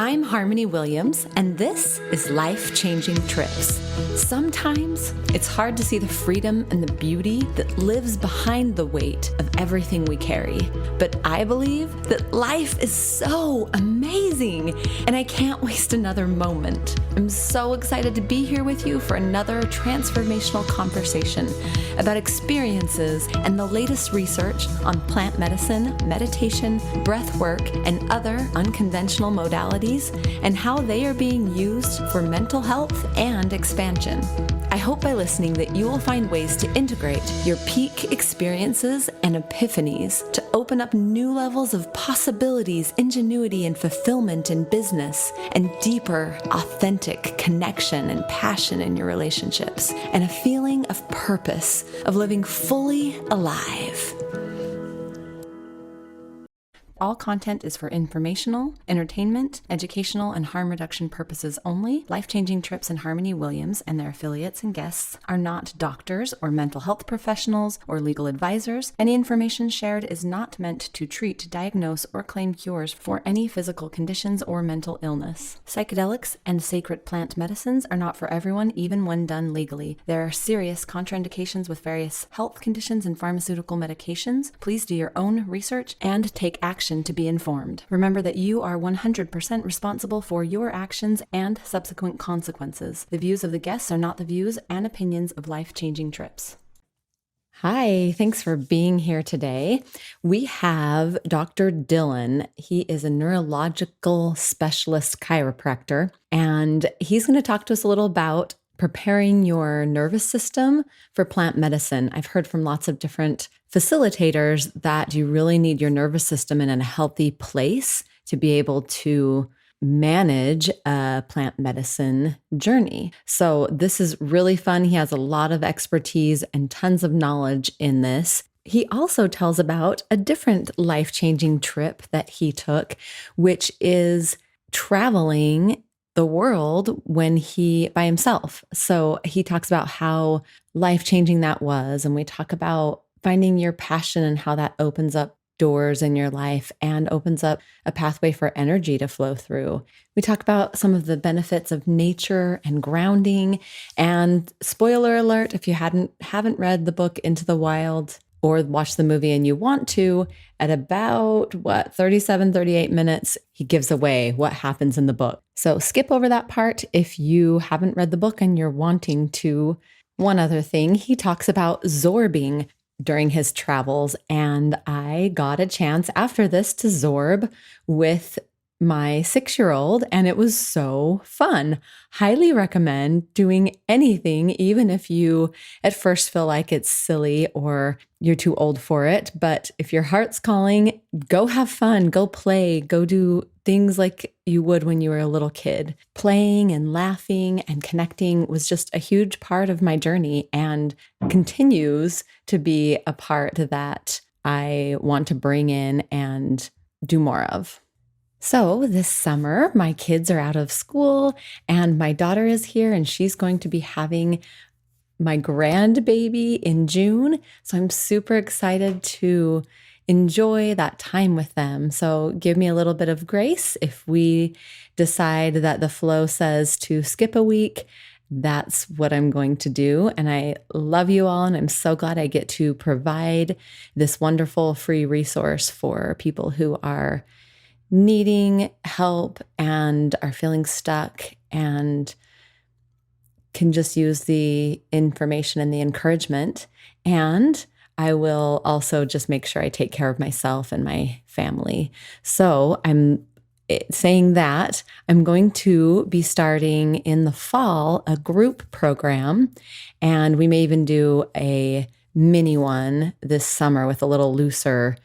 I'm Harmony Williams, and this is Life Changing Trips. Sometimes it's hard to see the freedom and the beauty that lives behind the weight of everything we carry. But I believe that life is so amazing, and I can't waste another moment. I'm so excited to be here with you for another transformational conversation about experiences and the latest research on plant medicine, meditation, breath work, and other unconventional modalities, and how they are being used for mental health and expansion. I hope by listening that you will find ways to integrate your peak experiences and epiphanies to open up new levels of possibilities, ingenuity, and fulfillment in business, and deeper, authentic connection and passion in your relationships, and a feeling of purpose, of living fully alive. All content is for informational, entertainment, educational, and harm reduction purposes only. Life-Changing Trips and Harmony Williams and their affiliates and guests are not doctors or mental health professionals or legal advisors. Any information shared is not meant to treat, diagnose, or claim cures for any physical conditions or mental illness. Psychedelics and sacred plant medicines are not for everyone, even when done legally. There are serious contraindications with various health conditions and pharmaceutical medications. Please do your own research and take action to be informed. Remember that you are 100% responsible for your actions and subsequent consequences. The views of the guests are not the views and opinions of Life-Changing Trips. Hi, thanks for being here today. We have Dr. Dylan. He is a neurological specialist chiropractor, and he's going to talk to us a little about preparing your nervous system for plant medicine. I've heard from lots of different facilitators that you really need your nervous system in a healthy place to be able to manage a plant medicine journey. So this is really fun. He has a lot of expertise and tons of knowledge in this. He also tells about a different life-changing trip that he took, which is traveling the world by himself. So he talks about how life-changing that was. And we talk about finding your passion and how that opens up doors in your life and opens up a pathway for energy to flow through. We talk about some of the benefits of nature and grounding. And spoiler alert, if you haven't read the book Into the Wild or watch the movie and you want to, at about 37, 38 minutes, he gives away what happens in the book. So skip over that part if you haven't read the book and you're wanting to. One other thing, he talks about zorbing during his travels, and I got a chance after this to zorb with my 6-year-old, and it was so fun. Highly recommend doing anything, even if you at first feel like it's silly or you're too old for it. But if your heart's calling, go have fun, go play, go do things like you would when you were a little kid. Playing and laughing and connecting was just a huge part of my journey and continues to be a part that I want to bring in and do more of. So this summer, my kids are out of school and my daughter is here and she's going to be having my grandbaby in June. So I'm super excited to enjoy that time with them. So give me a little bit of grace. If we decide that the flow says to skip a week, that's what I'm going to do. And I love you all. And I'm so glad I get to provide this wonderful free resource for people who are needing help and are feeling stuck and can just use the information and the encouragement. And I will also just make sure I take care of myself and my family. So I'm saying that I'm going to be starting in the fall a group program, and we may even do a mini one this summer with a little looser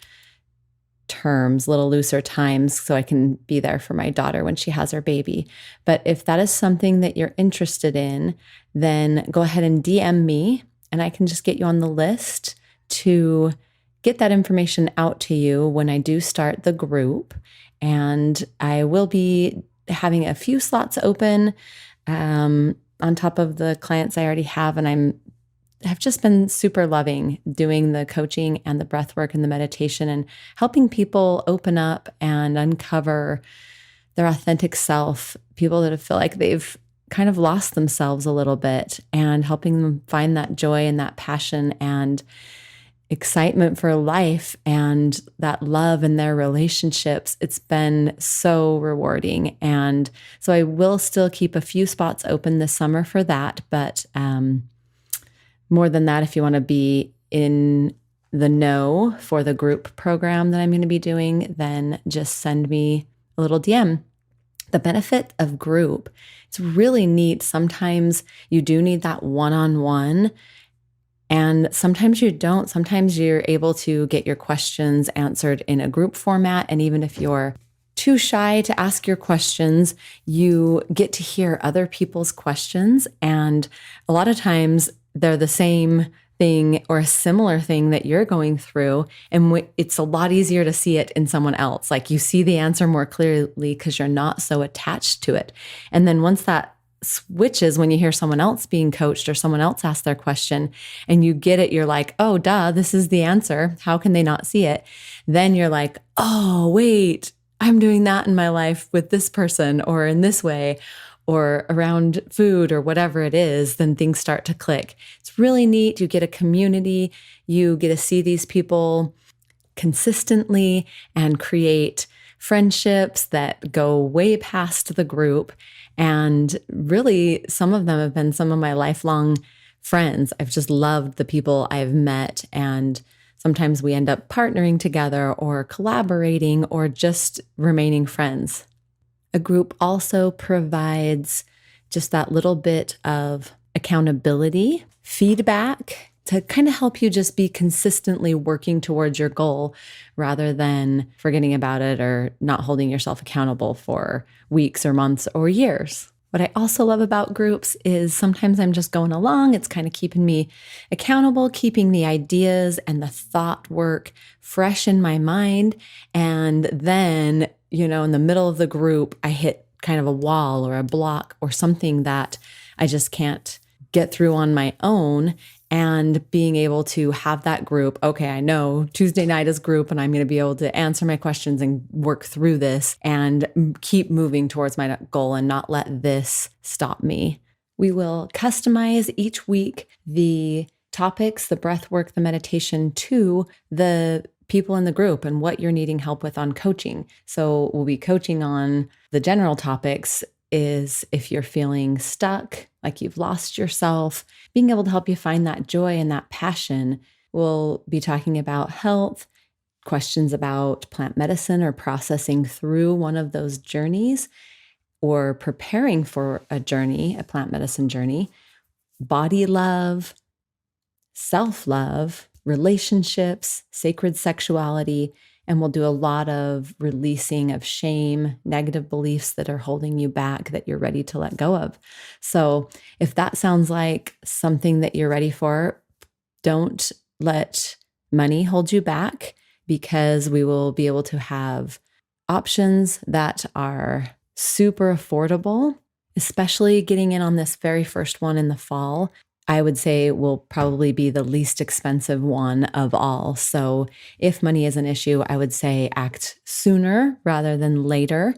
times, so I can be there for my daughter when she has her baby. But if that is something that you're interested in, then go ahead and DM me and I can just get you on the list to get that information out to you when I do start the group. And I will be having a few slots open on top of the clients I already have. And have just been super loving doing the coaching and the breath work and the meditation and helping people open up and uncover their authentic self, people that feel like they've kind of lost themselves a little bit, and helping them find that joy and that passion and excitement for life and that love in their relationships. It's been so rewarding. And so I will still keep a few spots open this summer for that. But more than that, if you want to be in the know for the group program that I'm going to be doing, then just send me a little DM. The benefit of group, it's really neat. Sometimes you do need that one-on-one, and sometimes you don't. Sometimes you're able to get your questions answered in a group format. And even if you're too shy to ask your questions, you get to hear other people's questions. And a lot of times they're the same thing or a similar thing that you're going through. And it's a lot easier to see it in someone else. Like you see the answer more clearly because you're not so attached to it. And then once that switches, when you hear someone else being coached or someone else ask their question and you get it, you're like, oh, duh, this is the answer. How can they not see it? Then you're like, oh, wait, I'm doing that in my life with this person or in this way or around food or whatever it is. Then things start to click. It's really neat. You get a community. You get to see these people consistently and create friendships that go way past the group. And really, some of them have been some of my lifelong friends. I've just loved the people I've met. And sometimes we end up partnering together or collaborating or just remaining friends. A group also provides just that little bit of accountability, feedback, to kind of help you just be consistently working towards your goal rather than forgetting about it or not holding yourself accountable for weeks or months or years. What I also love about groups is sometimes I'm just going along. It's kind of keeping me accountable, keeping the ideas and the thought work fresh in my mind. And then, in the middle of the group, I hit kind of a wall or a block or something that I just can't get through on my own. And being able to have that group, okay, I know Tuesday night is group and I'm going to be able to answer my questions and work through this and keep moving towards my goal and not let this stop me. We will customize each week the topics, the breath work, the meditation to the people in the group and what you're needing help with on coaching. So we'll be coaching on the general topics is if you're feeling stuck, like you've lost yourself, being able to help you find that joy and that passion. We'll be talking about health, questions about plant medicine or processing through one of those journeys or preparing for a journey, a plant medicine journey, body love, self-love, relationships, sacred sexuality, and we'll do a lot of releasing of shame, negative beliefs that are holding you back that you're ready to let go of. So if that sounds like something that you're ready for, don't let money hold you back, because we will be able to have options that are super affordable, especially getting in on this very first one in the fall. I would say will probably be the least expensive one of all. So if money is an issue, I would say act sooner rather than later.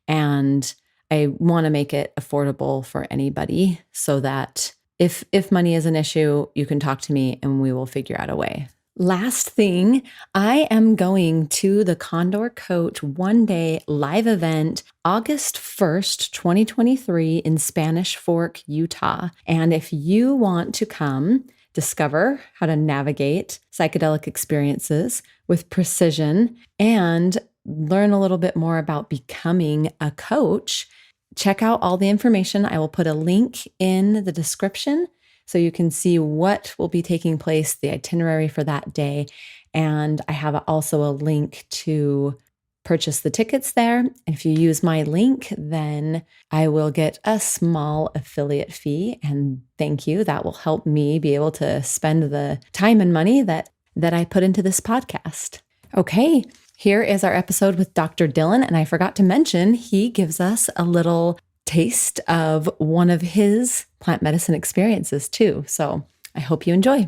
And I want to make it affordable for anybody so that if money is an issue, you can talk to me and we will figure out a way. Last thing, I am going to the Condor Coach one-day live event August 1st, 2023 in Spanish Fork, Utah. And if you want to come discover how to navigate psychedelic experiences with precision and learn a little bit more about becoming a coach, check out all the information. I will put a link in the description so you can see what will be taking place, the itinerary for that day. And I have also a link to purchase the tickets there. And if you use my link, then I will get a small affiliate fee. And thank you. That will help me be able to spend the time and money that I put into this podcast. Okay, here is our episode with Dr. Dylan. And I forgot to mention, he gives us a little taste of one of his plant medicine experiences too. So I hope you enjoy.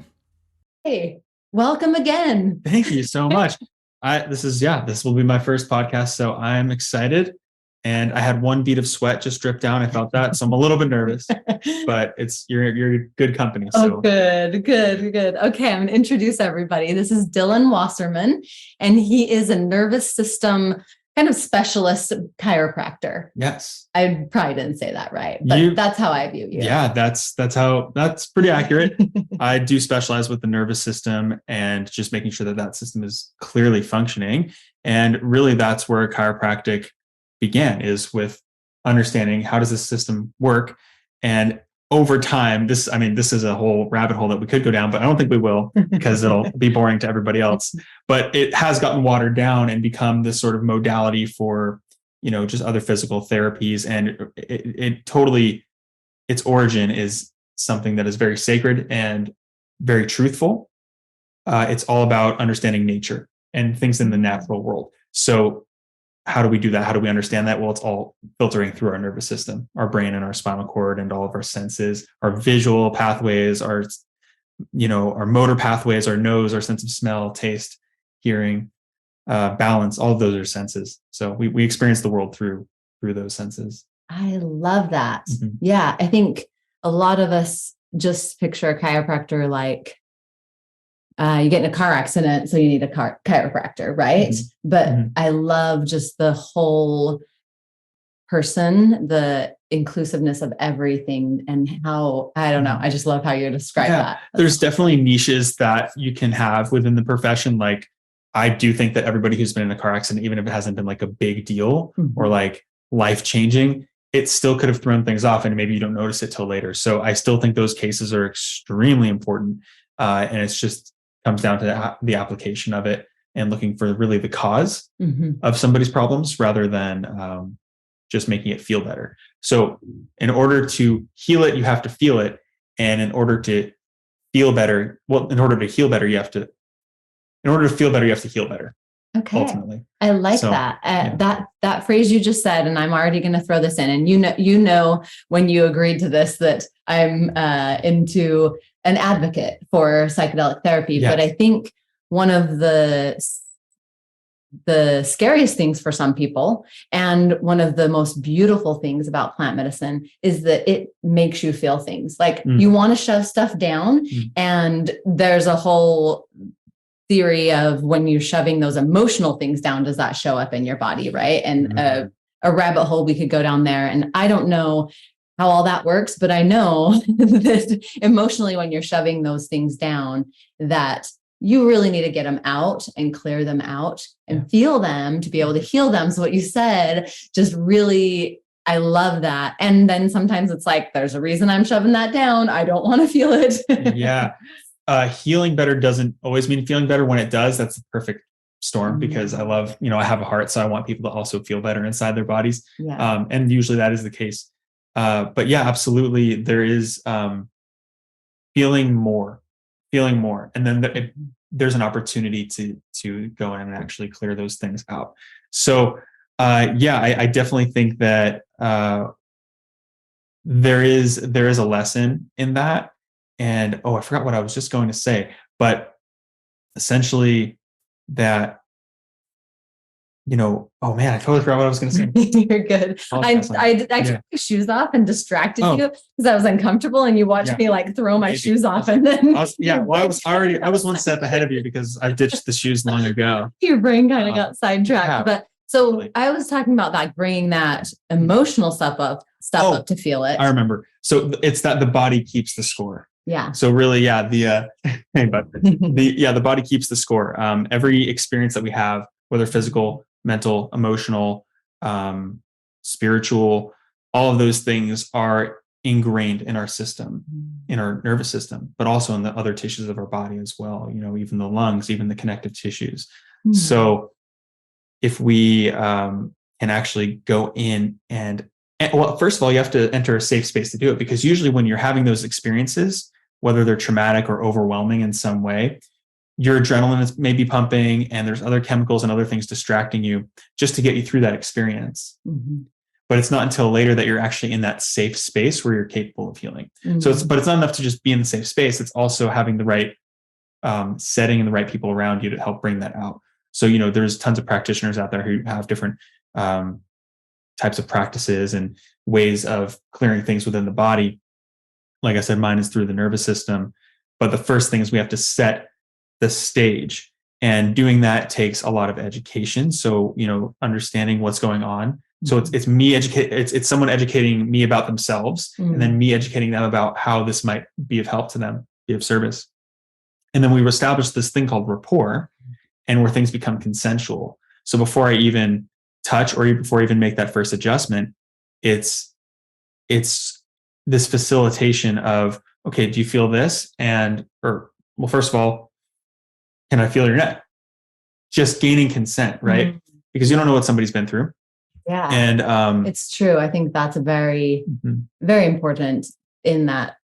Hey, welcome again. Thank you so much. This will be my first podcast, so I'm excited. and I had one bead of sweat just drip down. I felt that. So I'm a little bit nervous, but you're good company. So. Oh, good. Okay, I'm going to introduce everybody. This is Dylan Wasserman, and he is a nervous system kind of specialist chiropractor. Yes. I probably didn't say that right, but that's how I view you. Yeah, that's pretty accurate. I do specialize with the nervous system and just making sure that system is clearly functioning. And really that's where chiropractic began, is with understanding how does this system work. And over time, this is a whole rabbit hole that we could go down, but I don't think we will, because it'll be boring to everybody else. But it has gotten watered down and become this sort of modality for, just other physical therapies. And it totally, its origin is something that is very sacred and very truthful. It's all about understanding nature and things in the natural world. So how do we do that? How do we understand that? Well, it's all filtering through our nervous system, our brain and our spinal cord and all of our senses, our visual pathways, our motor pathways, our nose, our sense of smell, taste, hearing, balance. All of those are senses. So we experience the world through those senses. I love that. Mm-hmm. Yeah. I think a lot of us just picture a chiropractor like, you get in a car accident, so you need a chiropractor, right? Mm-hmm. But mm-hmm. I love just the whole person, the inclusiveness of everything, and how, I don't know, I just love how you describe that. There's definitely niches that you can have within the profession. Like, I do think that everybody who's been in a car accident, even if it hasn't been like a big deal or like life-changing, it still could have thrown things off and maybe you don't notice it till later. So I still think those cases are extremely important. And it's just comes down to the application of it and looking for really the cause of somebody's problems rather than just making it feel better. So in order to heal it, you have to feel it. And in order to feel better, in order to heal better, you have to heal better. Okay. Ultimately. I like that. That phrase you just said, and I'm already going to throw this in, and you know, when you agreed to this, that I'm into an advocate for psychedelic therapy. Yes. But I think one of the scariest things for some people, and one of the most beautiful things about plant medicine, is that it makes you feel things. Like you want to shove stuff down, and there's a whole theory of, when you're shoving those emotional things down, does that show up in your body, right? And a rabbit hole we could go down there. And I don't know how all that works, but I know that emotionally, when you're shoving those things down, that you really need to get them out and clear them out and feel them to be able to heal them. So what you said, just really, I love that. And then sometimes it's like, there's a reason I'm shoving that down. I don't want to feel it. Yeah. Healing better doesn't always mean feeling better. When it does, that's the perfect storm, because I love, I have a heart, so I want people to also feel better inside their bodies. Yeah. And usually that is the case. But yeah, absolutely. There is feeling more. And then there's an opportunity to go in and actually clear those things out. So I definitely think that there is a lesson in that. And I forgot what I was just going to say, but essentially that, oh man, I totally forgot what I was going to say. You're good. I took my shoes off and distracted you because I was uncomfortable, and you watched me like throw my shoes off, and then I was one step ahead of you because I ditched the shoes long ago. Your brain kind of got sidetracked, but so I was talking about that, bringing that emotional stuff up to feel it. I remember. So it's that the body keeps the score. Yeah. So really, the body keeps the score. Every experience that we have, whether physical, mental, emotional, spiritual, all of those things are ingrained in our system, in our nervous system, but also in the other tissues of our body as well. Even the lungs, even the connective tissues. So if we can actually go in and well, first of all, you have to enter a safe space to do it, because usually when you're having those experiences, whether they're traumatic or overwhelming in some way, your adrenaline is maybe pumping, and there's other chemicals and other things distracting you just to get you through that experience. But it's not until later that you're actually in that safe space where you're capable of healing. So it's not enough to just be in the safe space. It's also having the right setting and the right people around you to help bring that out. So, there's tons of practitioners out there who have different types of practices and ways of clearing things within the body. Like I said, mine is through the nervous system. But the first thing is we have to set the stage. And doing that takes a lot of education. So, understanding what's going on. So it's someone educating me about themselves, and then me educating them about how this might be of help to them, be of service. And then we establish this thing called rapport, and where things become consensual. So before I even touch or before I even make that first adjustment, it's this facilitation of, okay, do you feel this? Well, first of all, can I feel your neck? Just gaining consent, right? Because you don't know what somebody's been through. Yeah. And it's true. I think that's a very, very important in that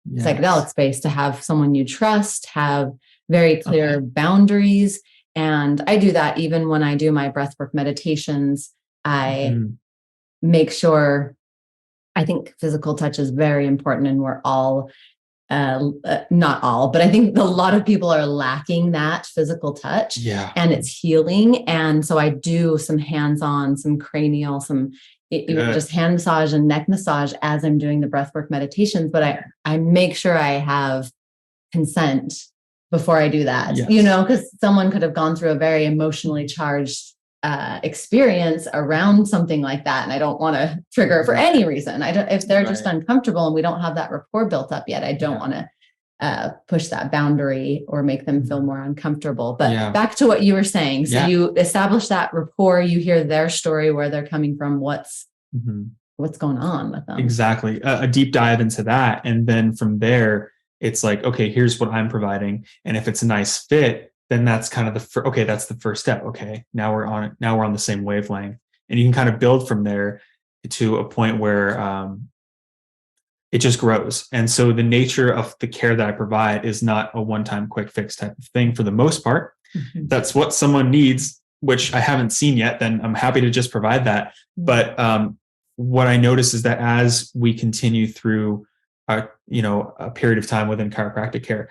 psychedelic space, to have someone you trust, have very clear boundaries. And I do that even when I do my breathwork meditations. I make sure, I think physical touch is very important, and we're all, not all, but I think a lot of people are lacking that physical touch, and it's healing. And so I do some hands-on, some cranial, just hand massage and neck massage as I'm doing the breathwork meditations. But I make sure I have consent before I do that, because someone could have gone through a very emotionally charged experience around something like that. And I don't want to trigger it for any reason. If they're just uncomfortable and we don't have that rapport built up yet, I don't want to push that boundary or make them feel more uncomfortable. But back to what you were saying. So you establish that rapport, you hear their story, where they're coming from, what's going on with them. Exactly. A deep dive into that. And then from there, it's like, okay, here's what I'm providing. And if it's a nice fit, then that's kind of that's the first step. Okay, now we're on the same wavelength, and you can kind of build from there to a point where it just grows. And so the nature of the care that I provide is not a one-time quick fix type of thing for the most part. That's what someone needs, which I haven't seen yet, then I'm happy to just provide that. But what I notice is that as we continue through a period of time within chiropractic care,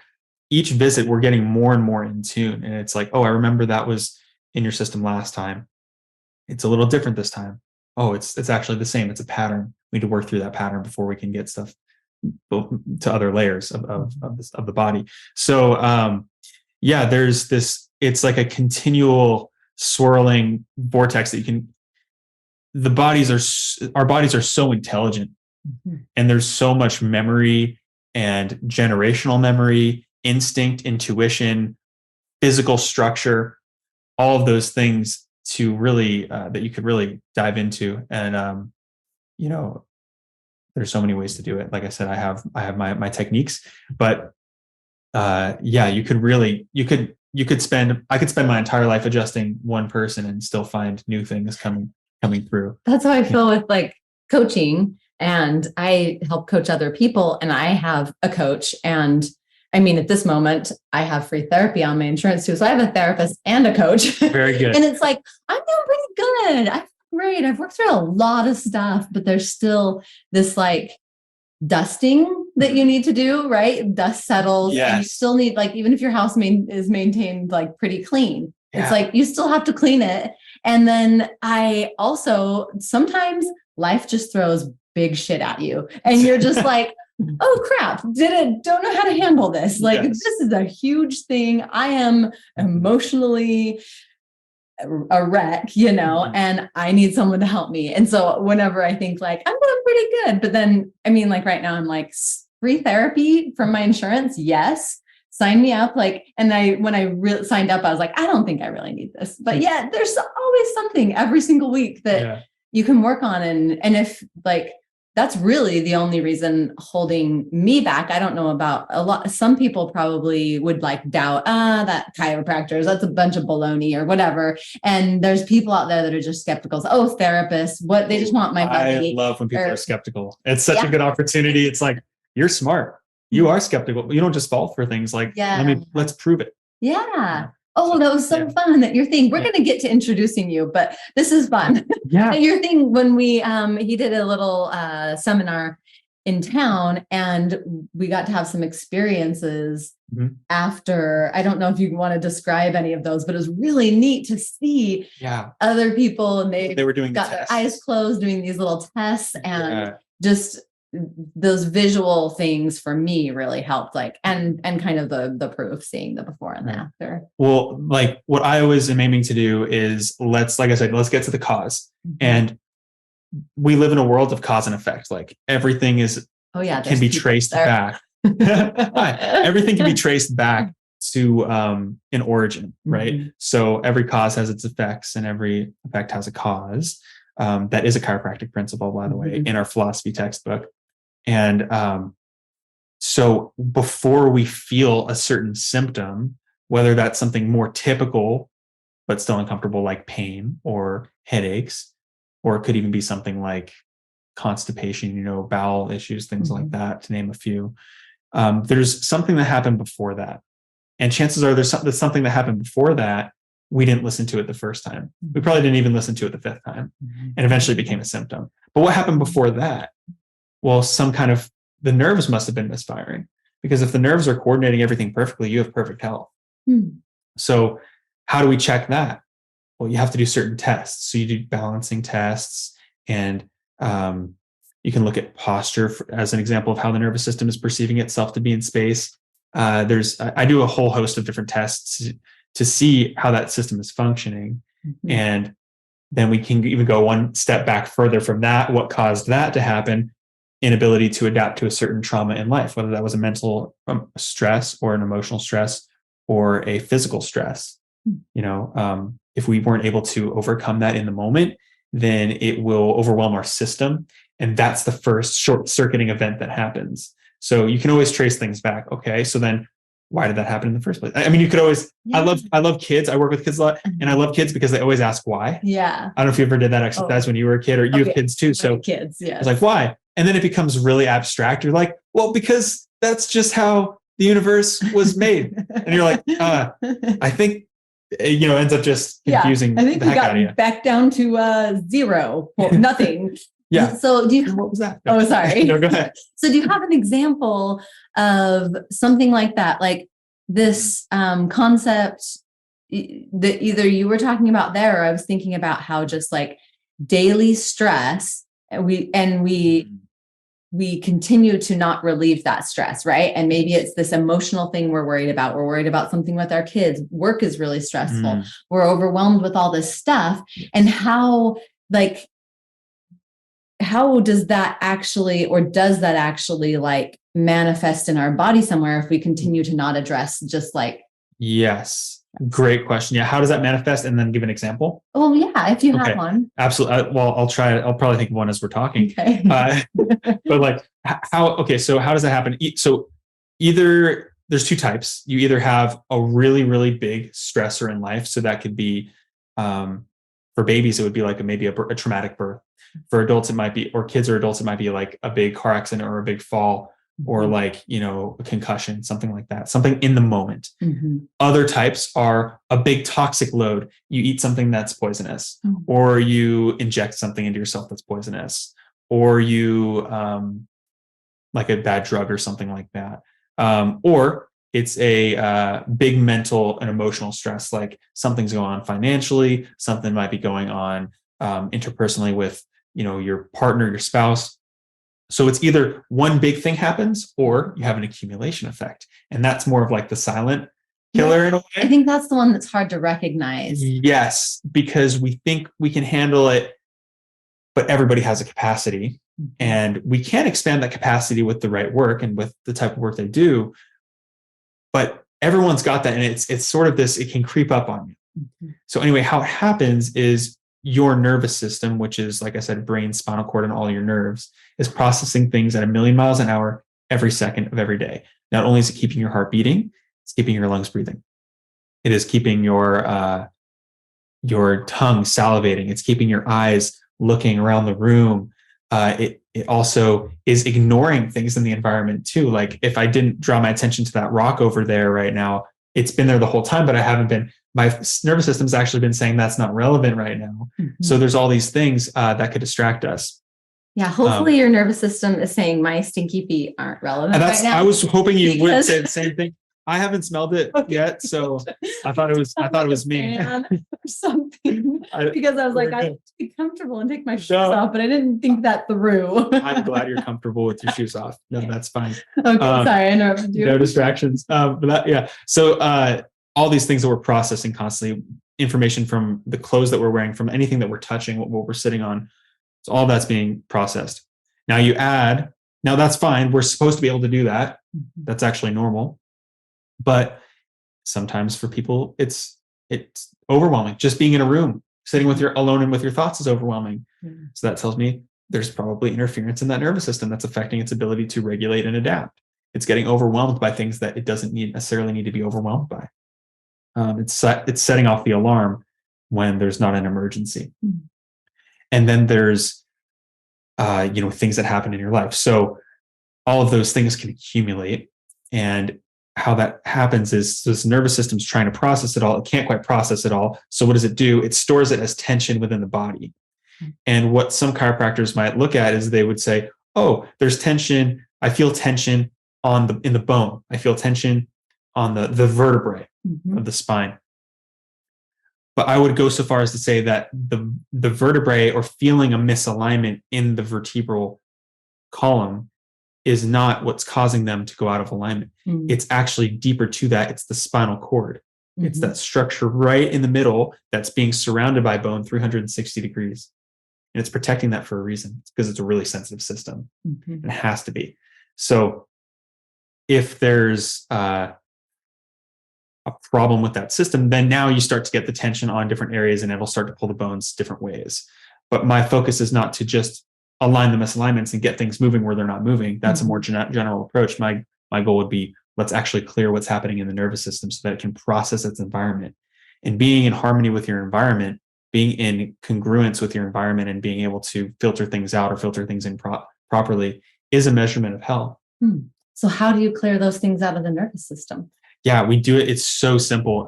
each visit, we're getting more and more in tune. And it's like, oh, I remember that was in your system last time. It's a little different this time. Oh, it's actually the same. It's a pattern. We need to work through that pattern before we can get stuff to other layers of the body. So, there's this, it's like a continual swirling vortex that our bodies are so intelligent, and there's so much memory and generational memory, instinct, intuition, physical structure, all of those things to really that you could really dive into. And there's so many ways to do it. Like I said, I have my techniques, but I could spend my entire life adjusting one person and still find new things coming through. That's how I feel with like coaching, and I help coach other people, and I have a coach. And I mean, at this moment, I have free therapy on my insurance too. So I have a therapist and a coach. Very good. And it's like, I'm doing pretty good. I feel great. I've worked through a lot of stuff, but there's still this like dusting that you need to do, right? Dust settles. Yes. And you still need, like, even if your house is maintained like pretty clean, it's like, you still have to clean it. And then I also, sometimes life just throws big shit at you, and you're just like, oh crap, don't know how to handle this. Like, this is a huge thing. I am emotionally a wreck, and I need someone to help me. And so whenever I think like, I'm doing pretty good, but then, I mean, like right now I'm like, free therapy from my insurance. Yes. Sign me up. Like, and when I signed up, I was like, I don't think I really need this, but there's always something every single week that you can work on. And if like, that's really the only reason holding me back. I don't know about a lot. Some people probably would like doubt, that chiropractors, that's a bunch of baloney or whatever. And there's people out there that are just skeptical. Oh, therapists, what, they just want my money. I love when people are skeptical. It's such a good opportunity. It's like, you're smart. You are skeptical. You don't just fall for things like, let's prove it. Yeah. Oh, that was so fun. That your thing, we're going to get to introducing you, but this is fun. Yeah. Your thing, when he did a little seminar in town, and we got to have some experiences after. I don't know if you want to describe any of those, but it was really neat to see other people, and they were doing got their eyes closed doing these little tests, and just those visual things for me really helped, like, and kind of the proof, seeing the before and the after. Well, like what I always am aiming to do is like I said, let's get to the cause. And we live in a world of cause and effect. Like everything is, can be traced back. Everything can be traced back to an origin, right? So every cause has its effects, and every effect has a cause. That is a chiropractic principle, by the way, in our philosophy textbook. And so before we feel a certain symptom, whether that's something more typical but still uncomfortable, like pain or headaches, or it could even be something like constipation, bowel issues, things like that, to name a few. There's something that happened before that. And chances are there's something that happened before that. We didn't listen to it the first time. We probably didn't even listen to it the fifth time, and eventually it became a symptom. But what happened before that? Well, the nerves must have been misfiring, because if the nerves are coordinating everything perfectly, you have perfect health. So how do we check that? Well, you have to do certain tests. So you do balancing tests, and you can look at posture as an example of how the nervous system is perceiving itself to be in space. I do a whole host of different tests to see how that system is functioning. And then we can even go one step back further from that. What caused that to happen? Inability to adapt to a certain trauma in life, whether that was a mental stress or an emotional stress or a physical stress. If we weren't able to overcome that in the moment, then it will overwhelm our system. And that's the first short-circuiting event that happens. So you can always trace things back. Okay, so then why did that happen in the first place? I mean, you could always, I love kids. I work with kids a lot, and I love kids because they always ask why. I don't know if you ever did that exercise when you were a kid, or you have kids too. So kids, it's like, why? And then it becomes really abstract. You're like, well, because that's just how the universe was made. And you're like, I think, ends up just confusing I think the we heck out of you. got back down to zero. Well, nothing. So what was that? Oh, sorry. No, go ahead. So do you have an example of something like that? Like this concept that either you were talking about there, or I was thinking about how just like daily stress, we continue to not relieve that stress, right? And maybe it's this emotional thing we're worried about. We're worried about something with our kids. Work is really stressful. We're overwhelmed with all this stuff. And how does that actually, or does that actually like manifest in our body somewhere if we continue to not address just like... Yes. Great question. Yeah. How does that manifest? And then give an example. Well, yeah, if you have one. Absolutely. Well, I'll probably think of one as we're talking. Okay. But like so how does that happen? So either there's two types. You either have a really, really big stressor in life. So that could be, for babies, it would be like maybe a traumatic birth. For adults, it might be, or kids or adults, it might be like a big car accident or a big fall, or like, a concussion, something like that, something in the moment. Other types are a big toxic load. You eat something that's poisonous, or you inject something into yourself that's poisonous, or you like a bad drug or something like that. Or it's a big mental and emotional stress, like something's going on financially, something might be going on interpersonally with, your partner, your spouse. So it's either one big thing happens, or you have an accumulation effect. And that's more of like the silent killer in a way. I think that's the one that's hard to recognize. Yes, because we think we can handle it, but everybody has a capacity, and we can expand that capacity with the right work and with the type of work they do. But everyone's got that. And it's sort of this, it can creep up on you. So anyway, how it happens is your nervous system, which is, like I said, brain, spinal cord, and all your nerves, is processing things at 1,000,000 miles an hour every second of every day. Not only is it keeping your heart beating, it's keeping your lungs breathing. It is keeping your tongue salivating. It's keeping your eyes looking around the room. It also is ignoring things in the environment too. Like if I didn't draw my attention to that rock over there right now, it's been there the whole time, but I haven't been, my nervous system's actually been saying that's not relevant right now. So there's all these things that could distract us. Yeah, hopefully your nervous system is saying my stinky feet aren't relevant right now. I was hoping you would say the same thing. I haven't smelled it yet, so I thought it was me or something. Because I was like, I have to be comfortable and take my shoes off, but I didn't think that through. I'm glad you're comfortable with your shoes off. No, that's fine. Okay, sorry, I interrupted you. No distractions. So all these things that we're processing constantly, information from the clothes that we're wearing, from anything that we're touching, what we're sitting on, so all that's being processed. Now that's fine. We're supposed to be able to do that. That's actually normal. But sometimes for people, it's overwhelming. Just being in a room, sitting alone and with your thoughts is overwhelming. So that tells me there's probably interference in that nervous system that's affecting its ability to regulate and adapt. It's getting overwhelmed by things that it doesn't necessarily need to be overwhelmed by. It's setting off the alarm when there's not an emergency. And then there's things that happen in your life. So all of those things can accumulate, and how that happens is this nervous system's trying to process it all. It can't quite process it all. So what does it do? It stores it as tension within the body. And what some chiropractors might look at is they would say, oh, there's tension. I feel tension in the bone. I feel tension on the vertebrae of the spine. But I would go so far as to say that the vertebrae, or feeling a misalignment in the vertebral column, is not what's causing them to go out of alignment. It's actually deeper to that. It's the spinal cord. It's that structure right in the middle that's being surrounded by bone 360 degrees. And it's protecting that for a reason. It's because it's a really sensitive system. It has to be. So if there's a problem with that system, then now you start to get the tension on different areas, and it'll start to pull the bones different ways. But my focus is not to just align the misalignments and get things moving where they're not moving. That's a more general approach. My goal would be, let's actually clear what's happening in the nervous system so that it can process its environment. And being in harmony with your environment, being in congruence with your environment, and being able to filter things out or filter things in properly is a measurement of health. So how do you clear those things out of the nervous system? Yeah, we do it. It's so simple.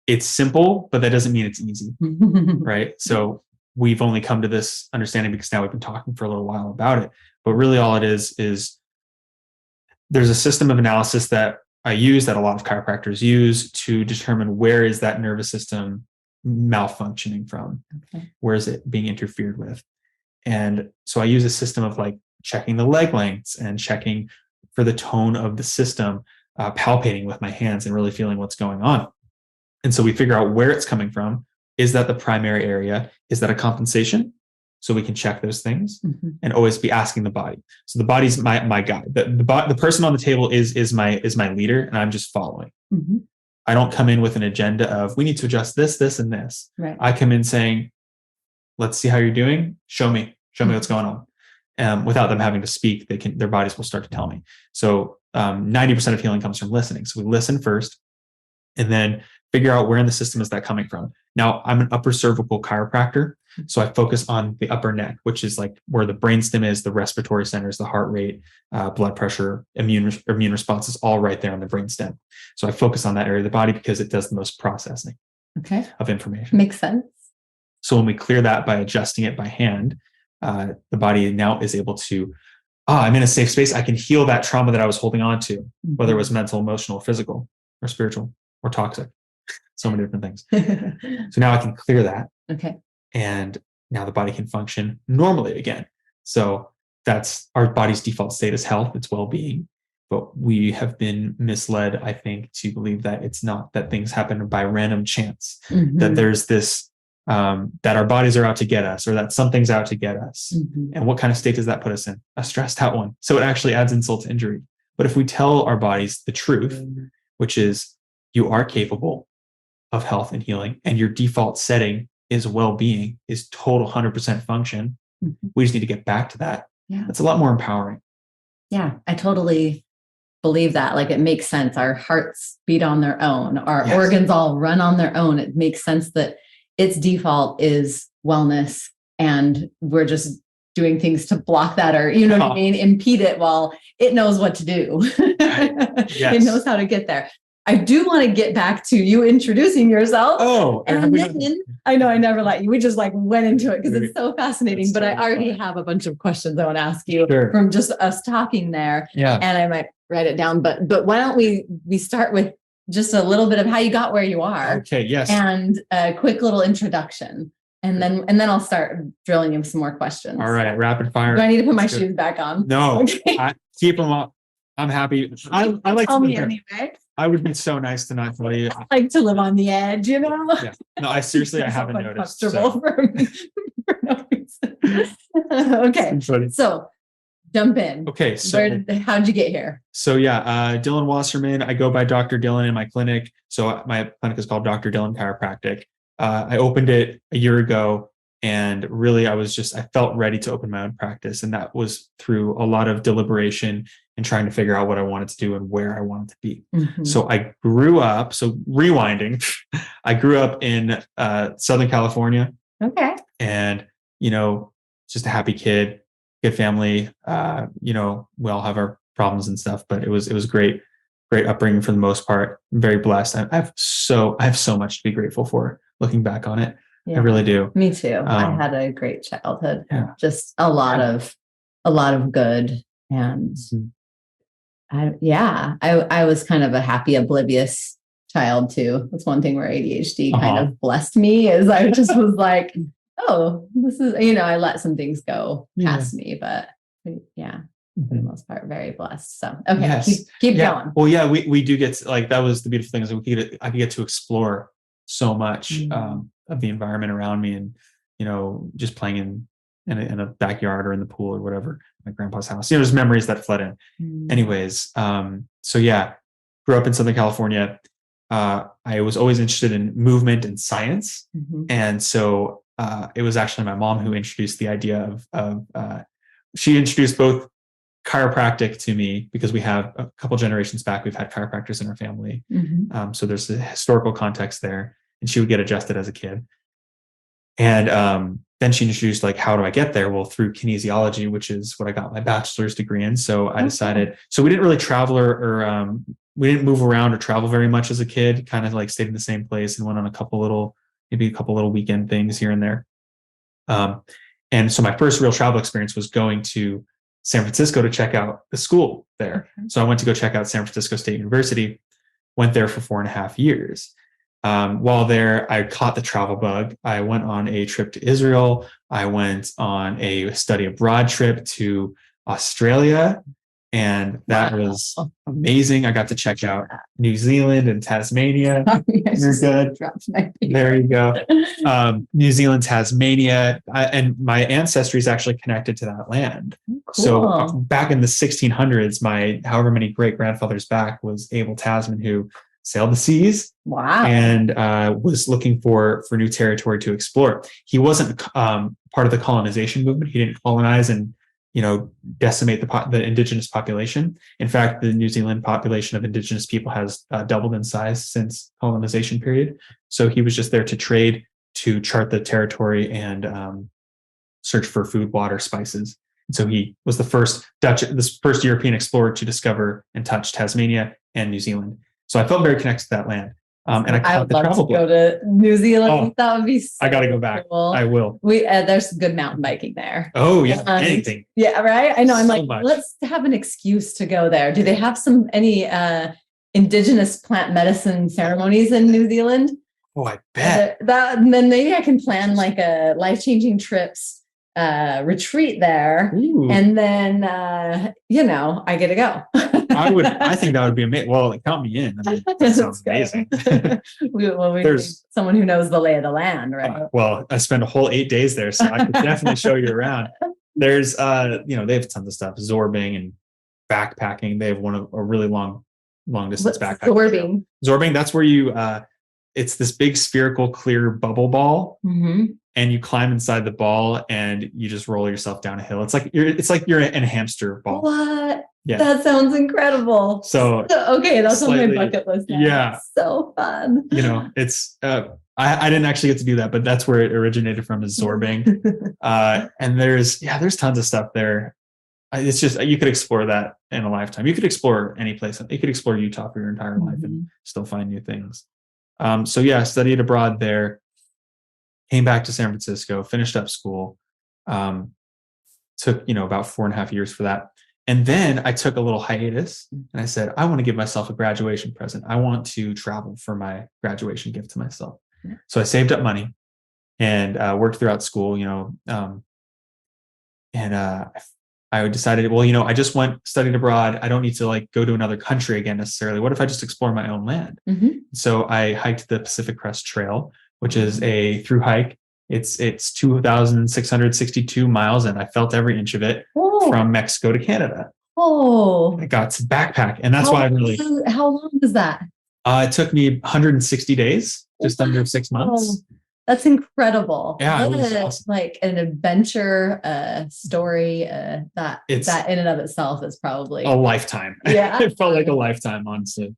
It's simple, but that doesn't mean it's easy, right? So we've only come to this understanding because now we've been talking for a little while about it. But really all it is there's a system of analysis that I use, that a lot of chiropractors use, to determine where is that nervous system malfunctioning from. Where is it being interfered with? And so I use a system of like checking the leg lengths and checking for the tone of the system, palpating with my hands and really feeling what's going on. And so we figure out where it's coming from. Is that the primary area? Is that a compensation? So we can check those things and always be asking the body. So the body's my guide. The person on the table is my leader, and I'm just following. I don't come in with an agenda of, we need to adjust this, this, and this. Right. I come in saying, let's see how you're doing. Show me what's going on. Without them having to speak, their bodies will start to tell me. So 90% of healing comes from listening. So we listen first, and then figure out where in the system is that coming from. Now, I'm an upper cervical chiropractor, so I focus on the upper neck, which is like where the brainstem is, the respiratory centers, the heart rate, blood pressure, immune responses, all right there on the brainstem. So I focus on that area of the body because it does the most processing of information. Makes sense. So when we clear that by adjusting it by hand, the body now is able to, I'm in a safe space. I can heal that trauma that I was holding on to, whether it was mental, emotional, physical, or spiritual, or toxic. So many different things. So now I can clear that. And now the body can function normally again. So that's our body's default state is health, it's well-being. But we have been misled, I think, to believe that it's not, that things happen by random chance, that there's this, that our bodies are out to get us, or that something's out to get us. And what kind of state does that put us in? A stressed out one. So it actually adds insult to injury. But if we tell our bodies the truth, which is you are capable of health and healing, and your default setting is well-being, is total 100% function. We just need to get back to that. That's a lot more empowering. Yeah, I totally believe that. Like, it makes sense. Our hearts beat on their own. Our organs all run on their own. It makes sense that its default is wellness, and we're just doing things to block that, or, you know what I mean, impede it while it knows what to do. It knows how to get there. I do want to get back to you introducing yourself. Oh, and then I know I never let you. We just like went into it because it's so fascinating. But I already have a bunch of questions I want to ask you from just us talking there. Yeah. And I might write it down. But why don't we start with just a little bit of how you got where you are? Okay. Yes. And a quick little introduction. And then I'll start drilling you some more questions. All right. Rapid fire. Do I need to put my shoes back on? No. Okay. Keep them up. I'm happy. I like tell me anyway. I would be so nice to not tell you. I like to live on the edge, you know? Yeah. No, I seriously, I haven't noticed. Comfortable for me for no reason. Okay. So jump in. Okay. So how'd you get here? So yeah, Dylan Wasserman. I go by Dr. Dylan in my clinic. So my clinic is called Dr. Dylan Chiropractic. I opened it a year ago, and really I felt ready to open my own practice. And that was through a lot of deliberation and trying to figure out what I wanted to do and where I wanted to be. Mm-hmm. So I grew up, rewinding, I grew up in Southern California. Okay. And, just a happy kid, good family. We all have our problems and stuff, but it was great upbringing for the most part. I'm very blessed. I have so much to be grateful for looking back on it. Yeah, I really do. Me too. I had a great childhood. Yeah. Just a lot of good. And I was kind of a happy, oblivious child too. That's one thing where ADHD kind of blessed me, is I just was like, oh, this is, I let some things go past me, but yeah. For the most part, very blessed. So, okay, yes. keep going. Well, yeah, we do get to, that was the beautiful thing, is I could get to explore so much of the environment around me, and just playing in a backyard or in the pool or whatever, my grandpa's house. There's memories that flood in. Anyways, so yeah, grew up in Southern California. I was always interested in movement and science, and so it was actually my mom who introduced the idea of she introduced both chiropractic to me, because we have a couple generations back, we've had chiropractors in our family. So there's a historical context there, and she would get adjusted as a kid. And then she introduced, how do I get there? Well, through kinesiology, which is what I got my bachelor's degree in. So I decided, so we didn't really travel or we didn't move around or travel very much as a kid, kind of stayed in the same place and went on maybe a couple little weekend things here and there. And so my first real travel experience was going to San Francisco to check out the school there. Okay. So I went to go check out San Francisco State University, went there for 4.5 years. While there, I caught the travel bug. I went on a trip to Israel. I went on a study abroad trip to Australia, and that was amazing. I got to check out New Zealand and Tasmania. You're good. There you go. New Zealand, Tasmania, and my ancestry is actually connected to that land. Cool. So back in the 1600s, my however many great grandfathers back was Abel Tasman, who sailed the seas. Wow. And was looking for new territory to explore. He wasn't part of the colonization movement. He didn't colonize and decimate the indigenous population. In fact, the New Zealand population of indigenous people has doubled in size since colonization period. So he was just there to trade, to chart the territory, and search for food, water, spices. And so he was the first European explorer to discover and touch Tasmania and New Zealand. So I felt very connected to that land. And I would love to go to New Zealand. Oh, that would be so I got to go back. Cool. I will. There's good mountain biking there. Oh yeah, anything. Yeah, right. I know. I'm so much. Let's have an excuse to go there. Do they have any indigenous plant medicine ceremonies in New Zealand? Oh, I bet. And then maybe I can plan a life-changing trips retreat there. Ooh. And then I get to go. I think that would be amazing. Well, count me in. I mean, that sounds amazing. There's someone who knows the lay of the land, right? Well, I spent a whole 8 days there, so I could definitely show you around. There's they have tons of stuff, zorbing and backpacking. They have a really long distance backpacking. Zorbing, that's where you it's this big spherical clear bubble ball. And you climb inside the ball and you just roll yourself down a hill. It's like you're in a hamster ball. What? Yeah. That sounds incredible. So okay, that's on my bucket list now. Yeah. It's so fun. It's I didn't actually get to do that, but that's where it originated from, is zorbing. And there's tons of stuff there. it's just, you could explore that in a lifetime. You could explore any place. You could explore Utah for your entire life and still find new things. So yeah, studied abroad there, came back to San Francisco, finished up school, took, about 4.5 years for that. And then I took a little hiatus and I said, I want to give myself a graduation present. I want to travel for my graduation gift to myself. So I saved up money and worked throughout school, I decided, well, I just studied abroad. I don't need to like go to another country again necessarily. What if I just explore my own land? So I hiked the Pacific Crest Trail, which is a through hike. It's 2,662 miles, and I felt every inch of it from Mexico to Canada. I got to backpack, and that's why I really. How long was that? It took me 160 days, just under 6 months. That's incredible. Yeah, what it was awesome. Like an adventure story that in and of itself is probably a lifetime. Yeah, it felt like a lifetime, honestly.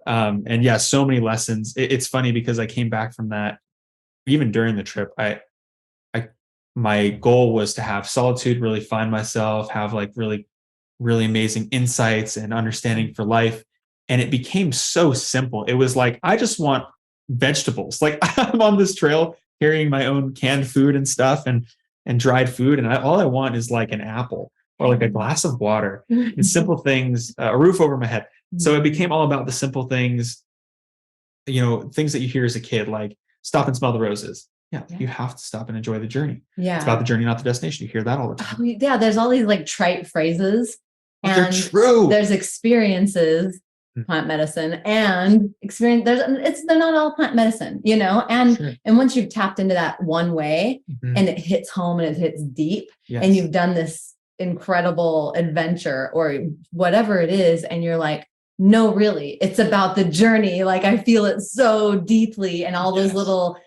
And yeah, so many lessons. It's funny because I came back from that. Even during the trip, my goal was to have solitude, really find myself, have like really, really amazing insights and understanding for life. And it became so simple. It was like, I just want vegetables. Like I'm on this trail carrying my own canned food and stuff and dried food. And all I want is like an apple or like a glass of water and simple things, a roof over my head. So it became all about the simple things, things that you hear as a kid, like stop and smell the roses. Yeah, you have to stop and enjoy the journey. Yeah. It's about the journey, not the destination. You hear that all the time. Yeah, there's all these like trite phrases. And they're true. There's experiences, plant medicine, and experience. They're not all plant medicine, and once you've tapped into that one way and it hits home and it hits deep, and you've done this incredible adventure or whatever it is, and you're like, no, really, it's about the journey. Like I feel it so deeply, and all those little